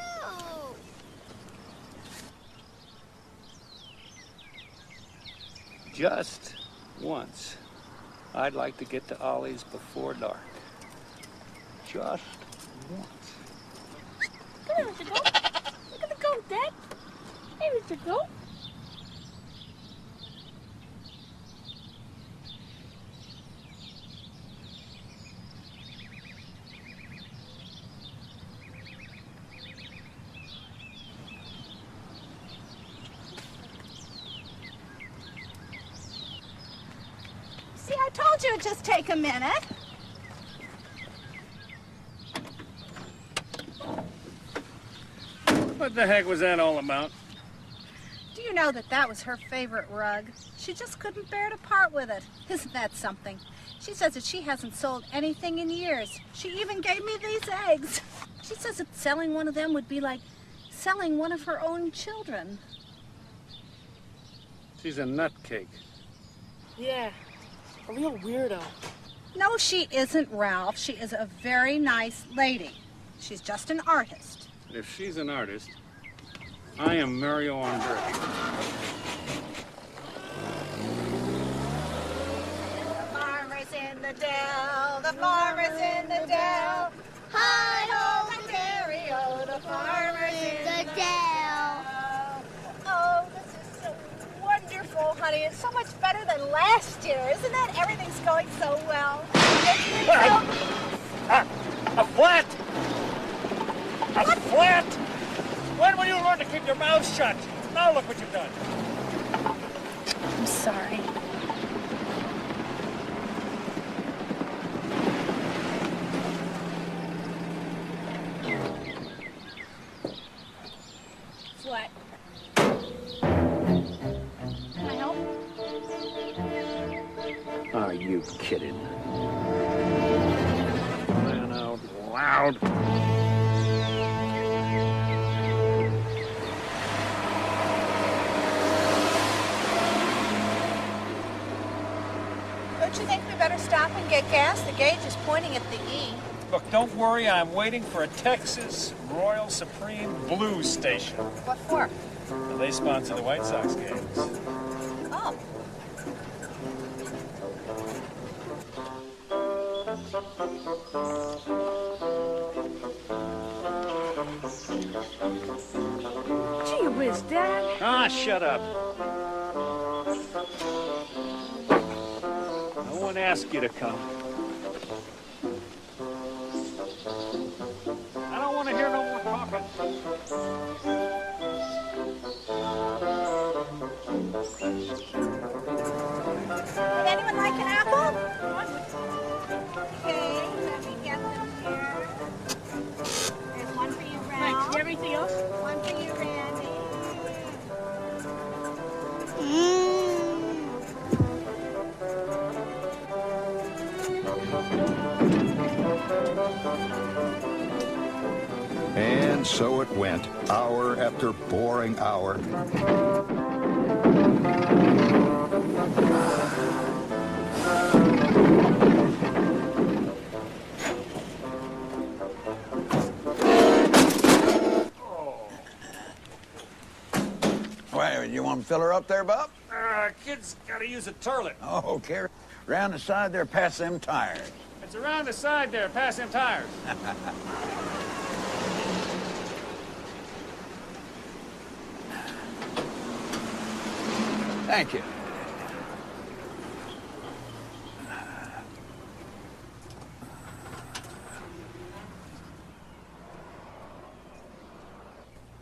Just once, I'd like to get to Ollie's before dark. Just once. Come here, Mr. Goat. Look at the goat, Dad. Hey, Mr. Goat. See, I told you it'd just take a minute. What the heck was that all about? Do you know that that was her favorite rug? She just couldn't bear to part with it. Isn't that something? She says that she hasn't sold anything in years. She even gave me these eggs. She says that selling one of them would be like selling one of her own children. She's a nutcake. Yeah, a real weirdo. No, she isn't, Ralph. She is a very nice lady. She's just an artist. If she's an artist, I am Mario Andre. The farmer's in the dell, the farmer's in the dell. Hi-ho, Mario, the farmer's in the dell. Oh, this is so wonderful, honey. It's so much better than last year, isn't it? Everything's going so well. A flat! A flat! When will you learn to keep your mouth shut? Now look what you've done. I'm sorry. What? Can I help? Are you kidding? Man out loud. Don't you think we better stop and get gas? The gauge is pointing at the E. Look, don't worry. I'm waiting for a Texas Royal Supreme Blues station. What for? They sponsor the White Sox games. Oh. Gee whiz, Dad. Ah, shut up. No one asked you to come. I don't want to hear no more talking. Would anyone like an apple? Okay, let me get them here. There's one for you, Ralph. Thanks. Everything else? One for you, Randy. And so it went, hour after boring hour. Why, you want to fill her up there, Bob? Kid's got to use a toilet. Oh, okay. Round the side there, past them tires. It's around the side there, past them tires. Thank you.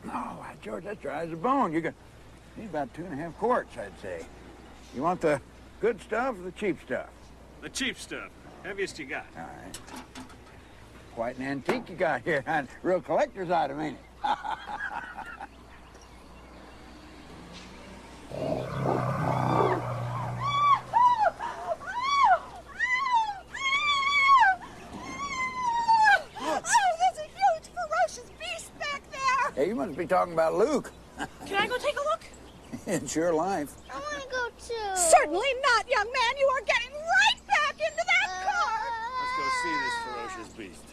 Oh, why, George, that's dry as a bone. You need about 2.5 quarts, I'd say. You want the good stuff or the cheap stuff? The cheap stuff. Heaviest you got. All right. Quite an antique you got here. Real collector's item, ain't it? Hey, you must be talking about Luke. Can I go take a look? It's your life. I want to go too. Certainly not, young man. You are getting right back into that car. Let's go see this ferocious beast.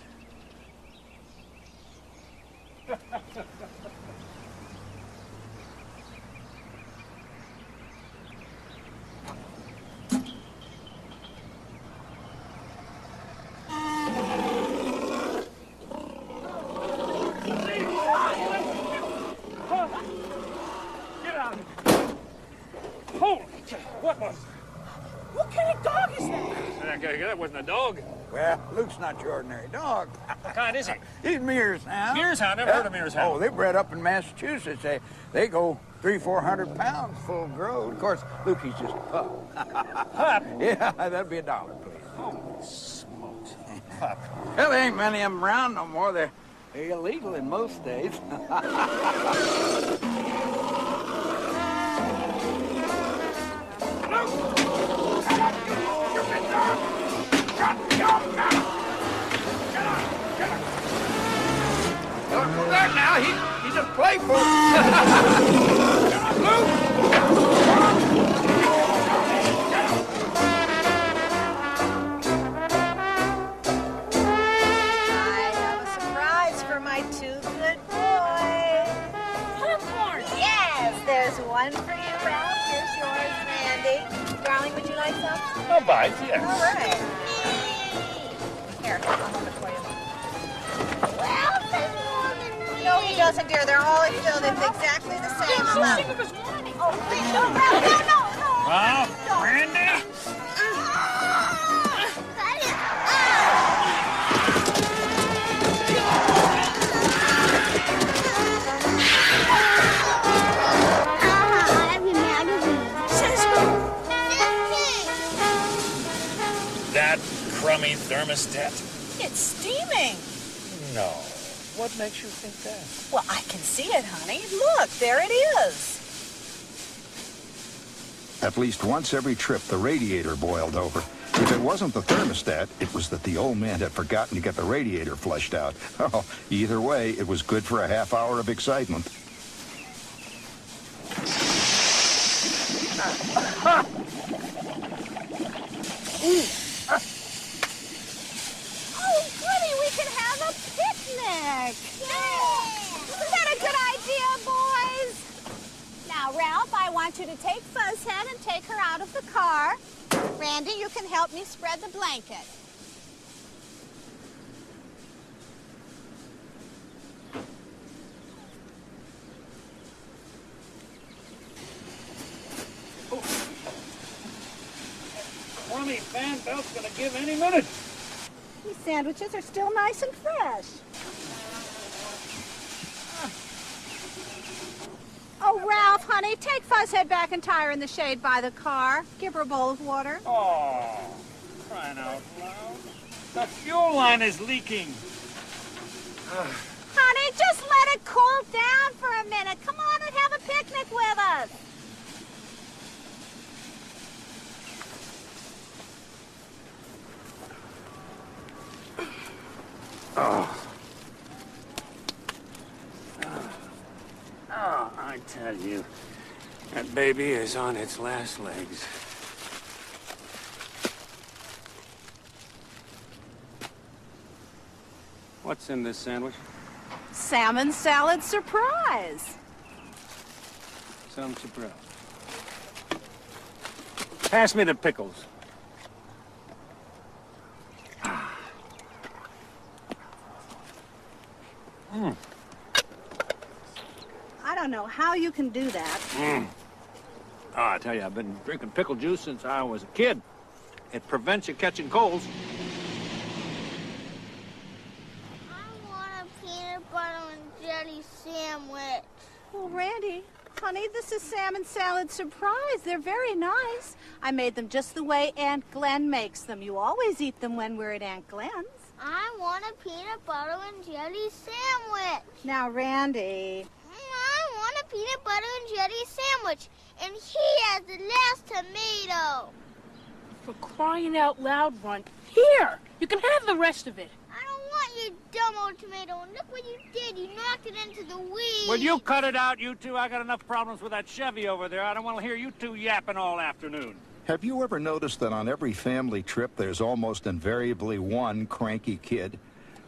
Get out of here. Holy cow, what was it? What kind of dog is that? That wasn't a dog. Well, Luke's not your ordinary dog. What kind is he? He's Mears Hound. Mears Hound? Never heard of Mears Hound. Oh, they're bred up in Massachusetts. They go 300-400 pounds full grown. Of course, Lukey's just a pup. Pup? Yeah, that'd be $1, please. Holy smokes. Pup. Well, there ain't many of them around no more. They're illegal in most states. Don't that now. He's just playful. I have a surprise for my two good boys. Popcorn! Yes, there's one for you, Ralph. Here's yours, Randy. Darling, would you like some? I'll buy it, yes. All right. Here, I'll hold it for you. Well, there's more than me. No, he doesn't, dear. They're all filled in exactly the same amount. Oh, please, no, Ralph, no. Well, Randy? That crummy thermostat? It's steaming. No. What makes you think that? Well, I can see it, honey. Look, there it is. At least once every trip, the radiator boiled over. If it wasn't the thermostat, it was that the old man had forgotten to get the radiator flushed out. Oh, either way, it was good for a half hour of excitement. Oh, goody, we can have a picnic. Isn't that a good idea, boys? Now, Ralph, I want you to take Fuzzhead and take her out of the car. Randy, you can help me spread the blanket. Crummy fan belt's gonna give any minute. These sandwiches are still nice and fresh. Oh, Ralph, honey, take Fuzzhead back and tie her in the shade by the car. Give her a bowl of water. Oh, crying out loud. The fuel line is leaking. Honey, just let it cool down for a minute. Come on and have a picnic with us. Oh, I tell you, that baby is on its last legs. What's in this sandwich? Salmon salad surprise. Some surprise. Pass me the pickles. I don't know how you can do that. Oh, I tell you, I've been drinking pickle juice since I was a kid. It prevents you catching colds. I want a peanut butter and jelly sandwich. Well, Randy, honey, this is salmon salad surprise. They're very nice. I made them just the way Aunt Glen makes them. You always eat them when we're at Aunt Glen's. I want a peanut butter and jelly sandwich. Now, Randy. I want a peanut butter and jelly sandwich. And he has the last tomato. For crying out loud, Ron. Here! You can have the rest of it. I don't want your dumb old tomato. And look what you did. You knocked it into the weeds. Will you cut it out, you two? I got enough problems with that Chevy over there. I don't want to hear you two yapping all afternoon. Have you ever noticed that on every family trip there's almost invariably one cranky kid?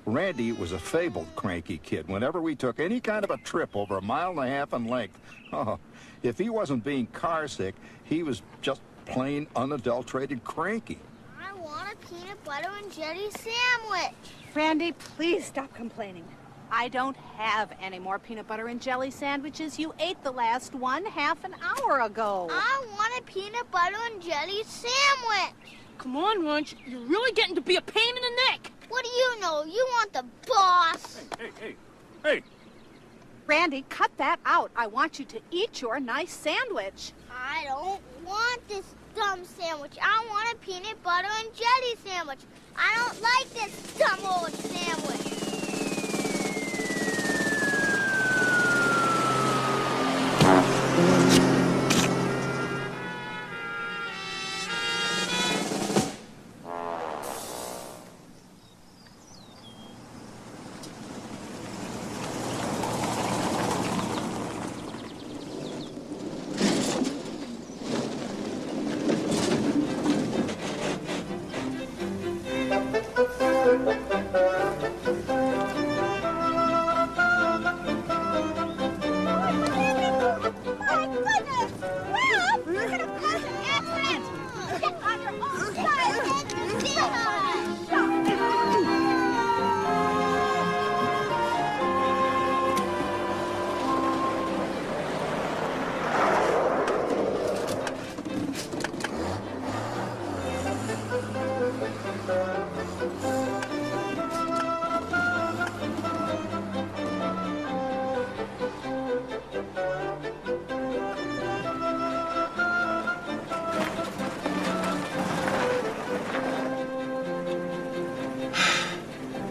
Randy was a fabled cranky kid. Whenever we took any kind of a trip over 1.5 miles in length, if he wasn't being car sick, he was just plain unadulterated cranky. I want a peanut butter and jelly sandwich. Randy, please stop complaining. I don't have any more peanut butter and jelly sandwiches. You ate the last one half an hour ago. I want a peanut butter and jelly sandwich. Come on, Runch. You're really getting to be a pain in the neck. What do you know? You want the boss. Hey. Randy, cut that out. I want you to eat your nice sandwich. I don't want this dumb sandwich. I want a peanut butter and jelly sandwich. I don't like this dumb old sandwich.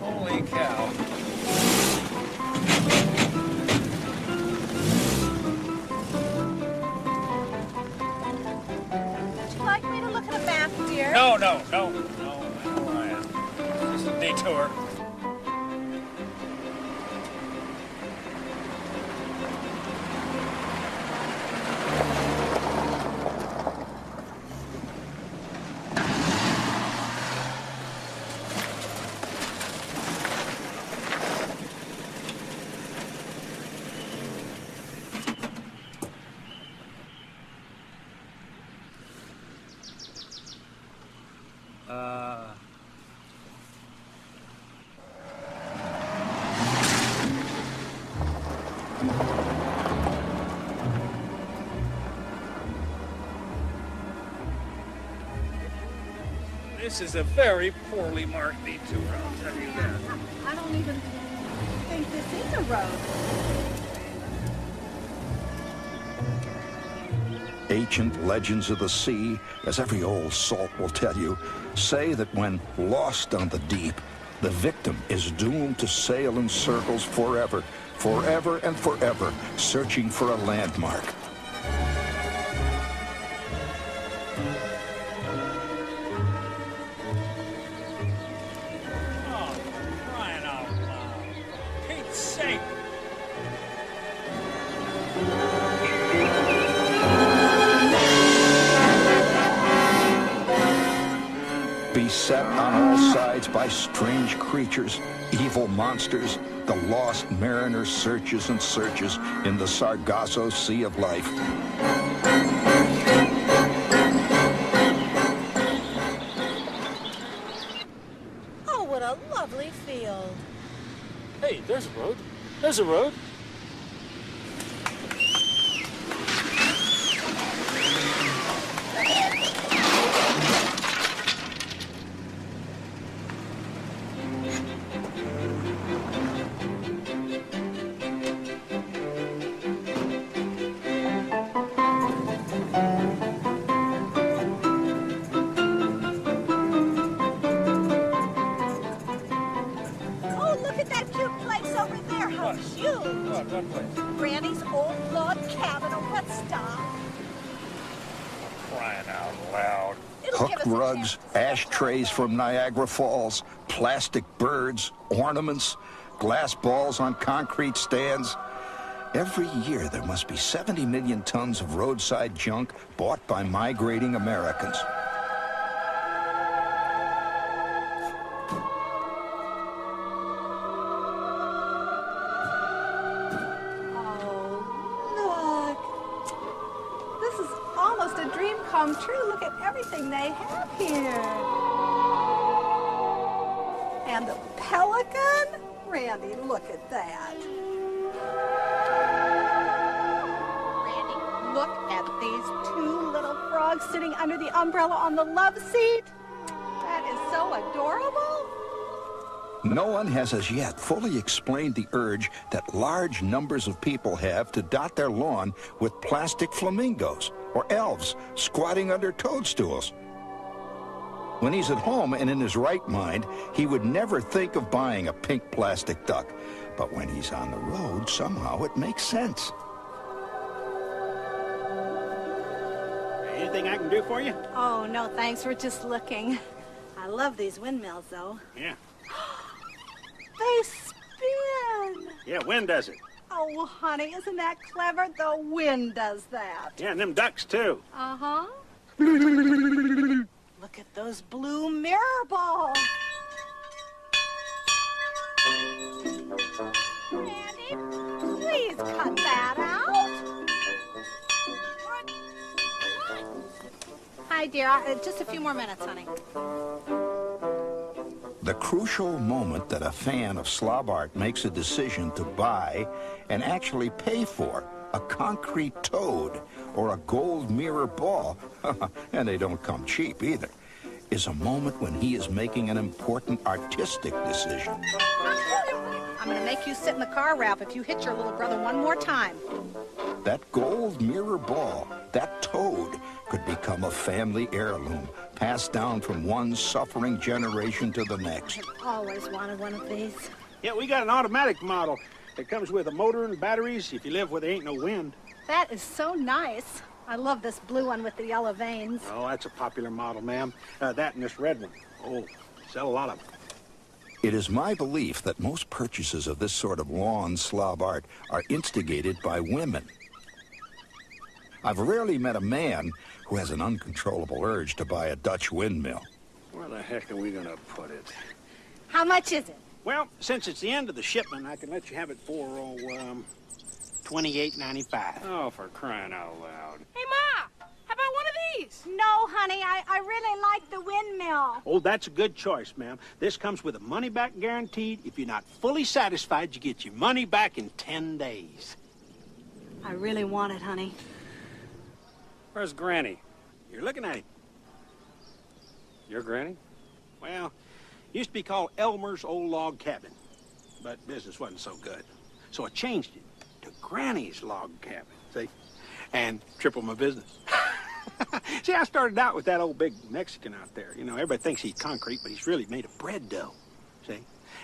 Holy cow. Would you like me to look at a map, dear? No, I know where I am. Just a detour. This is a very poorly marked detour, I'll tell you that. I don't even think this is a road. Ancient legends of the sea, as every old salt will tell you, say that when lost on the deep, the victim is doomed to sail in circles forever, forever and forever, searching for a landmark. Oh, crying out loud. For Pete's sake. Beset on all sides by strange creatures, evil monsters, the lost mariner searches and searches in the Sargasso Sea of Life. Oh, what a lovely field. Hey, there's a road. There's a road. Oh, look at that cute place over there. How cute. What place? Granny's old log cabin. Oh, let's stop. Crying out loud. Hook rugs, ashtrays from Niagara Falls, plastic birds, ornaments, glass balls on concrete stands. Every year there must be 70 million tons of roadside junk bought by migrating Americans. Look. This is almost a dream come true. Look at everything they have here. And the pelican? Randy, look at that. Randy, look at these two little frogs sitting under the umbrella on the love seat. That is so adorable. No one has as yet fully explained the urge that large numbers of people have to dot their lawn with plastic flamingos or elves squatting under toadstools. When he's at home and in his right mind, he would never think of buying a pink plastic duck. But when he's on the road, somehow it makes sense. Anything I can do for you? Oh, no, thanks. We're just looking. I love these windmills, though. Yeah. They spin. Yeah, wind does it. Oh, honey, isn't that clever? The wind does that. Yeah, and them ducks, too. Uh-huh. Look at those blue mirror balls. Andy, please cut that out. Hi, dear. Just a few more minutes, honey. The crucial moment that a fan of slob art makes a decision to buy and actually pay for a concrete toad or a gold mirror ball, and they don't come cheap either, is a moment when he is making an important artistic decision. I'm going to make you sit in the car, Ralph, if you hit your little brother one more time. That gold mirror ball, that toad, could become a family heirloom, passed down from one suffering generation to the next. I've always wanted one of these. Yeah, we got an automatic model that comes with a motor and batteries if you live where there ain't no wind. That is so nice. I love this blue one with the yellow veins. Oh, that's a popular model, ma'am. That and this red one. Oh, sell a lot of them. It is my belief that most purchases of this sort of lawn slob art are instigated by women. I've rarely met a man who has an uncontrollable urge to buy a Dutch windmill. Where the heck are we going to put it? How much is it? Well, since it's the end of the shipment, I can let you have it for, $28.95. Oh, for crying out loud. Hey, Ma! How about one of these? No, honey, I really like the windmill. Oh, that's a good choice, ma'am. This comes with a money-back guaranteed. If you're not fully satisfied, you get your money back in 10 days. I really want it, honey. Where's Granny? You're looking at him. Your Granny? Well, used to be called Elmer's Old Log Cabin, but business wasn't so good. So I changed it to Granny's Log Cabin, see? And tripled my business. See, I started out with that old big Mexican out there. You know, everybody thinks he's concrete, but he's really made of bread dough, see?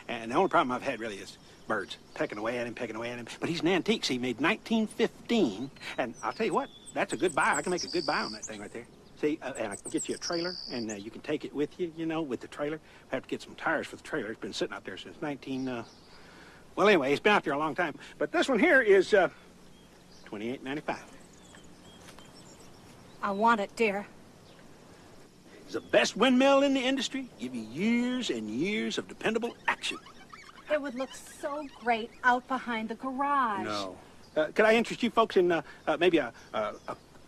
And the only problem I've had really is birds pecking away at him. But he's an antique, see, made 1915. And I'll tell you what, that's a good buy. I can make a good buy on that thing right there. See, and I can get you a trailer, and you can take it with you, you know, with the trailer. I have to get some tires for the trailer. It's been sitting out there since well, anyway, it's been out there a long time. But this one here is $28.95. I want it, dear. It's the best windmill in the industry. Give you years and years of dependable action. It would look so great out behind the garage. No. Could I interest you folks in maybe a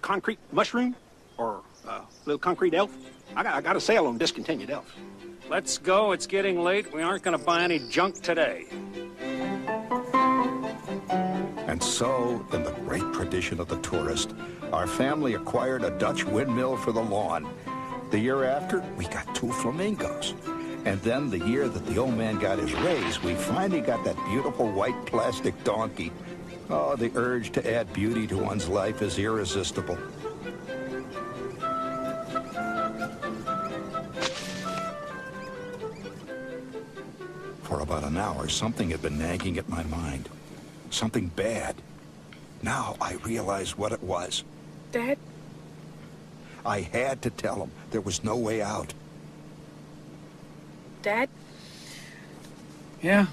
concrete mushroom or a little concrete elf? I got a sale on discontinued elves. Let's go. It's getting late. We aren't going to buy any junk today. And so, in the great tradition of the tourist, our family acquired a Dutch windmill for the lawn. The year after, we got 2 flamingos. And then the year that the old man got his raise, we finally got that beautiful white plastic donkey. Oh, the urge to add beauty to one's life is irresistible. For about an hour, something had been nagging at my mind. Something bad. Now I realize what it was. Dad? I had to tell him. There was no way out. Dad? Yeah?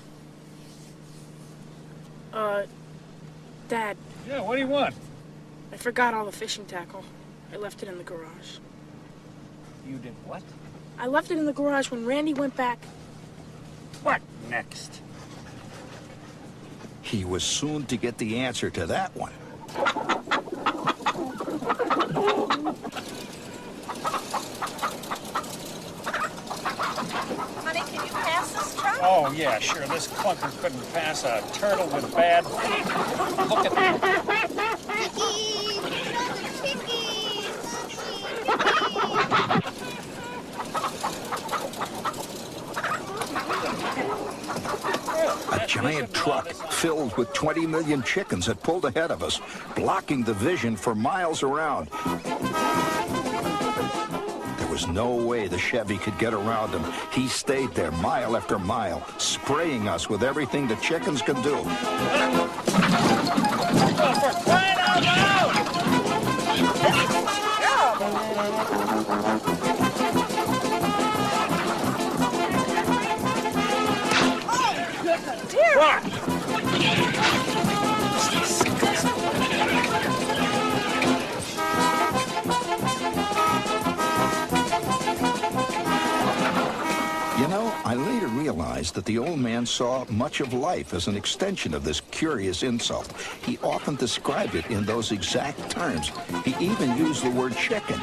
Dad. Yeah, what do you want? I forgot all the fishing tackle. I left it in the garage. You did what? I left it in the garage when Randy went back. What next? He was soon to get the answer to that one. Honey, can you pass this truck? Oh, yeah, sure. This clunker couldn't pass a turtle with bad feet. Look at that. giant truck filled with 20 million chickens that pulled ahead of us, blocking the vision for miles around. There was no way the Chevy could get around him. He stayed there mile after mile, spraying us with everything the chickens could do. You know, I later realized that the old man saw much of life as an extension of this curious insult. He often described it in those exact terms. He even used the word chicken.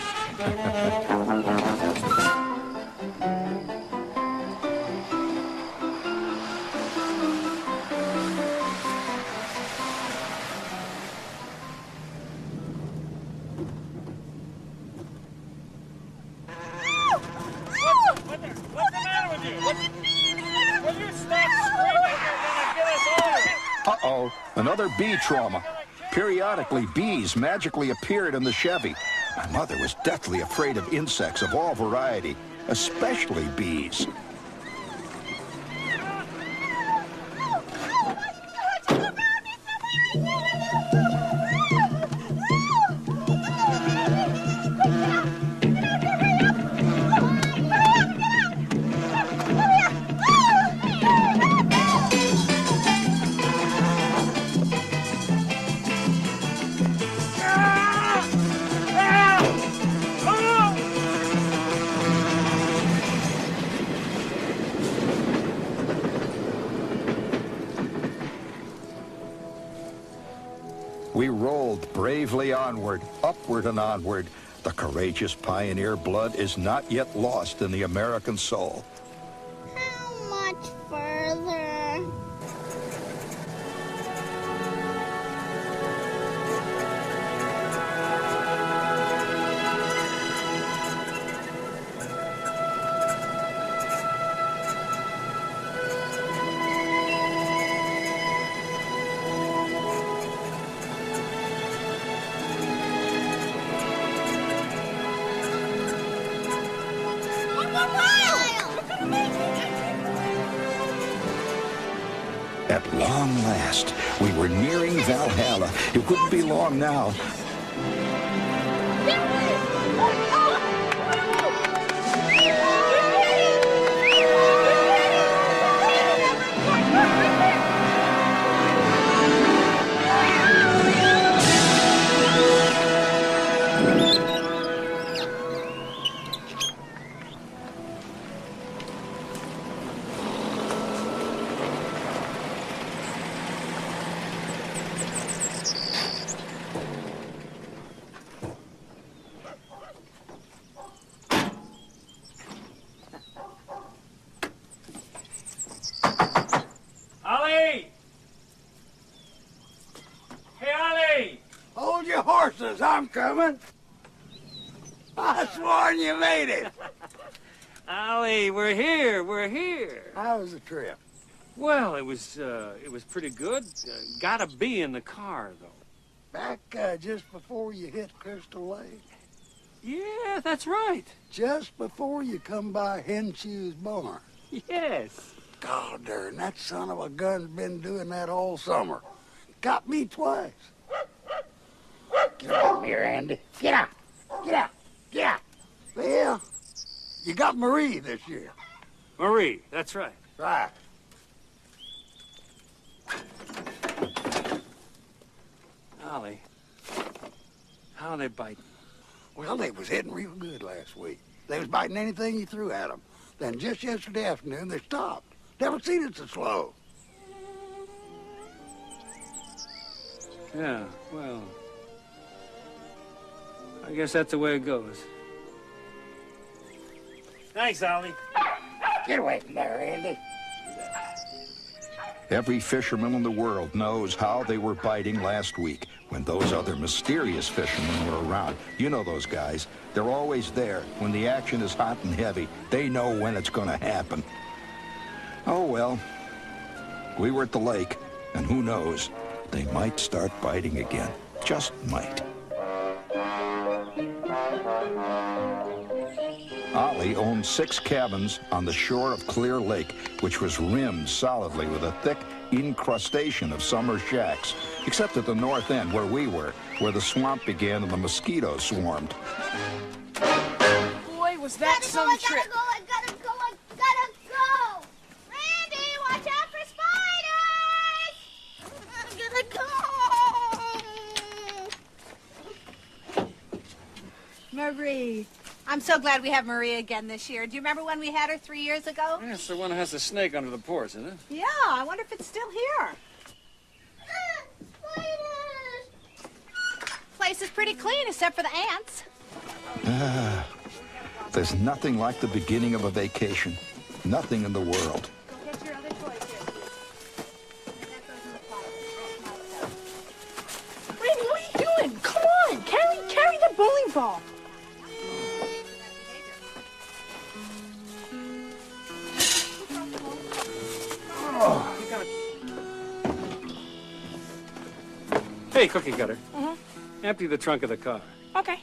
Uh-oh, another bee trauma. Periodically, bees magically appeared in the Chevy. My mother was deathly afraid of insects of all variety, especially bees. We rolled bravely onward, upward and onward. The courageous pioneer blood is not yet lost in the American soul. How much further? At long last, we were nearing Valhalla. It wouldn't be long now. Ollie! Hey, Ollie! Hold your horses, I'm coming. I sworn you made it. Ollie, we're here, we're here. How was the trip? Well, it was pretty good. Gotta be in the car, though. Back just before you hit Crystal Lake. Yeah, that's right. Just before you come by Henshew's barn. Yes. God darn, that son of a gun's been doing that all summer. Got me twice. Get out here, Andy. Get out. Get out. Get out. Well, you got Marie this year. Marie, that's right. Right. Ollie, how are they biting? Well, they was hitting real good last week. They was biting anything you threw at them. Then just yesterday afternoon, they stopped. Never seen it so slow. Yeah, well, I guess that's the way it goes. Thanks, Ollie. Get away from there, Andy. Every fisherman in the world knows how they were biting last week when those other mysterious fishermen were around. You know those guys. They're always there. When the action is hot and heavy, they know when it's going to happen. Oh, well, We were at the lake, and who knows, they might start biting again. Just might. Ollie owned 6 cabins on the shore of Clear Lake, which was rimmed solidly with a thick incrustation of summer shacks, except at the north end where we were, where the swamp began and the mosquitoes swarmed. Boy, was that some trip. I gotta go! Randy, watch out for spiders! I gotta go! Marie. I'm so glad we have Marie again this year. Do you remember when we had her 3 years ago? Yeah, it's the one that has the snake under the porch, isn't it? Yeah, I wonder if it's still here. Place is pretty clean except for the ants. There's nothing like the beginning of a vacation. Nothing in the world. Go get your other toys here. Randy, what are you doing? Come on, carry the bowling ball. Hey, Cookie Cutter. Empty the trunk of the car. Okay.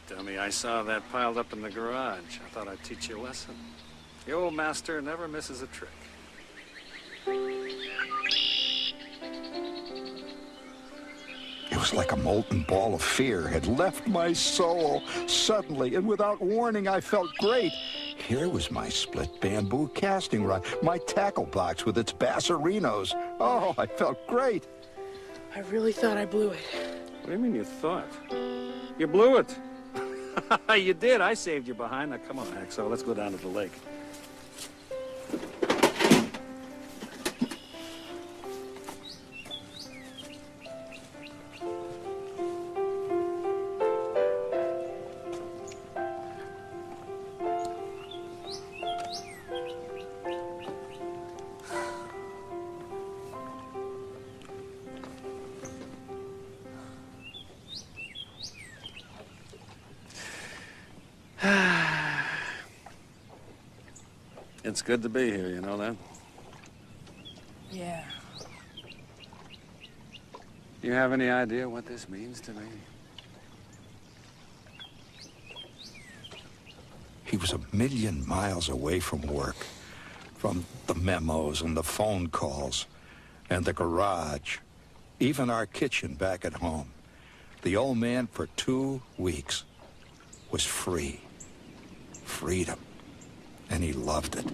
Dummy, I saw that piled up in the garage. I thought I'd teach you a lesson. The old master never misses a trick. It was like a molten ball of fear had left my soul. Suddenly, and without warning, I felt great. Here was my split bamboo casting rod, my tackle box with its basserinos. Oh, I felt great. I really thought I blew it. What do you mean you thought? You blew it. You did. I saved you behind. Now, come on, Axel. Let's go down to the lake. It's good to be here, you know that? Yeah. You have any idea what this means to me? He was 1,000,000 miles away from work, from the memos and the phone calls and the garage, even our kitchen back at home. The old man for 2 weeks was free. Freedom. And he loved it.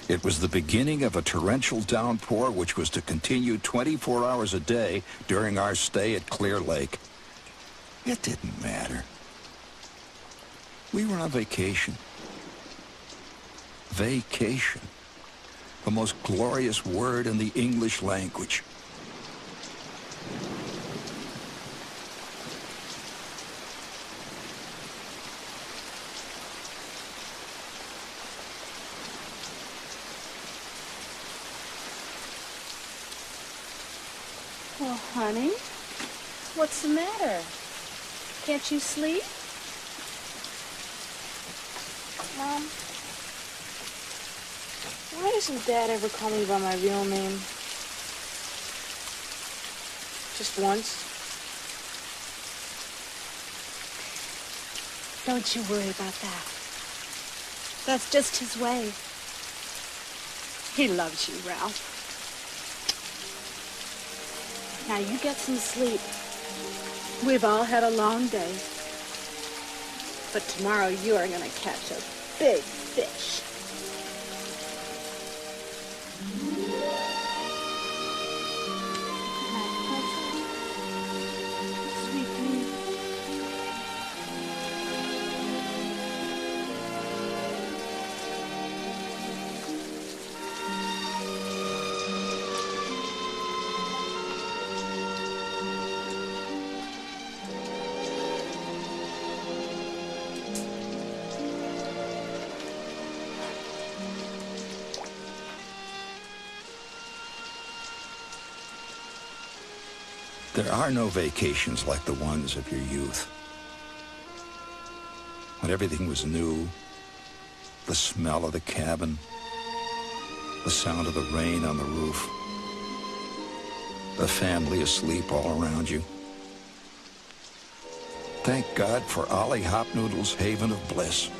It was the beginning of a torrential downpour which was to continue 24 hours a day during our stay at Clear Lake. It didn't matter. We were on vacation. Vacation. The most glorious word in the English language. Honey, what's the matter? Can't you sleep? Mom, why doesn't Dad ever call me by my real name? Just once? Don't you worry about that. That's just his way. He loves you, Ralph. Now you get some sleep. We've all had a long day. But tomorrow you are going to catch a big fish. There are no vacations like the ones of your youth. When everything was new, the smell of the cabin, the sound of the rain on the roof, the family asleep all around you. Thank God for Ollie Hopnoodle's haven of bliss.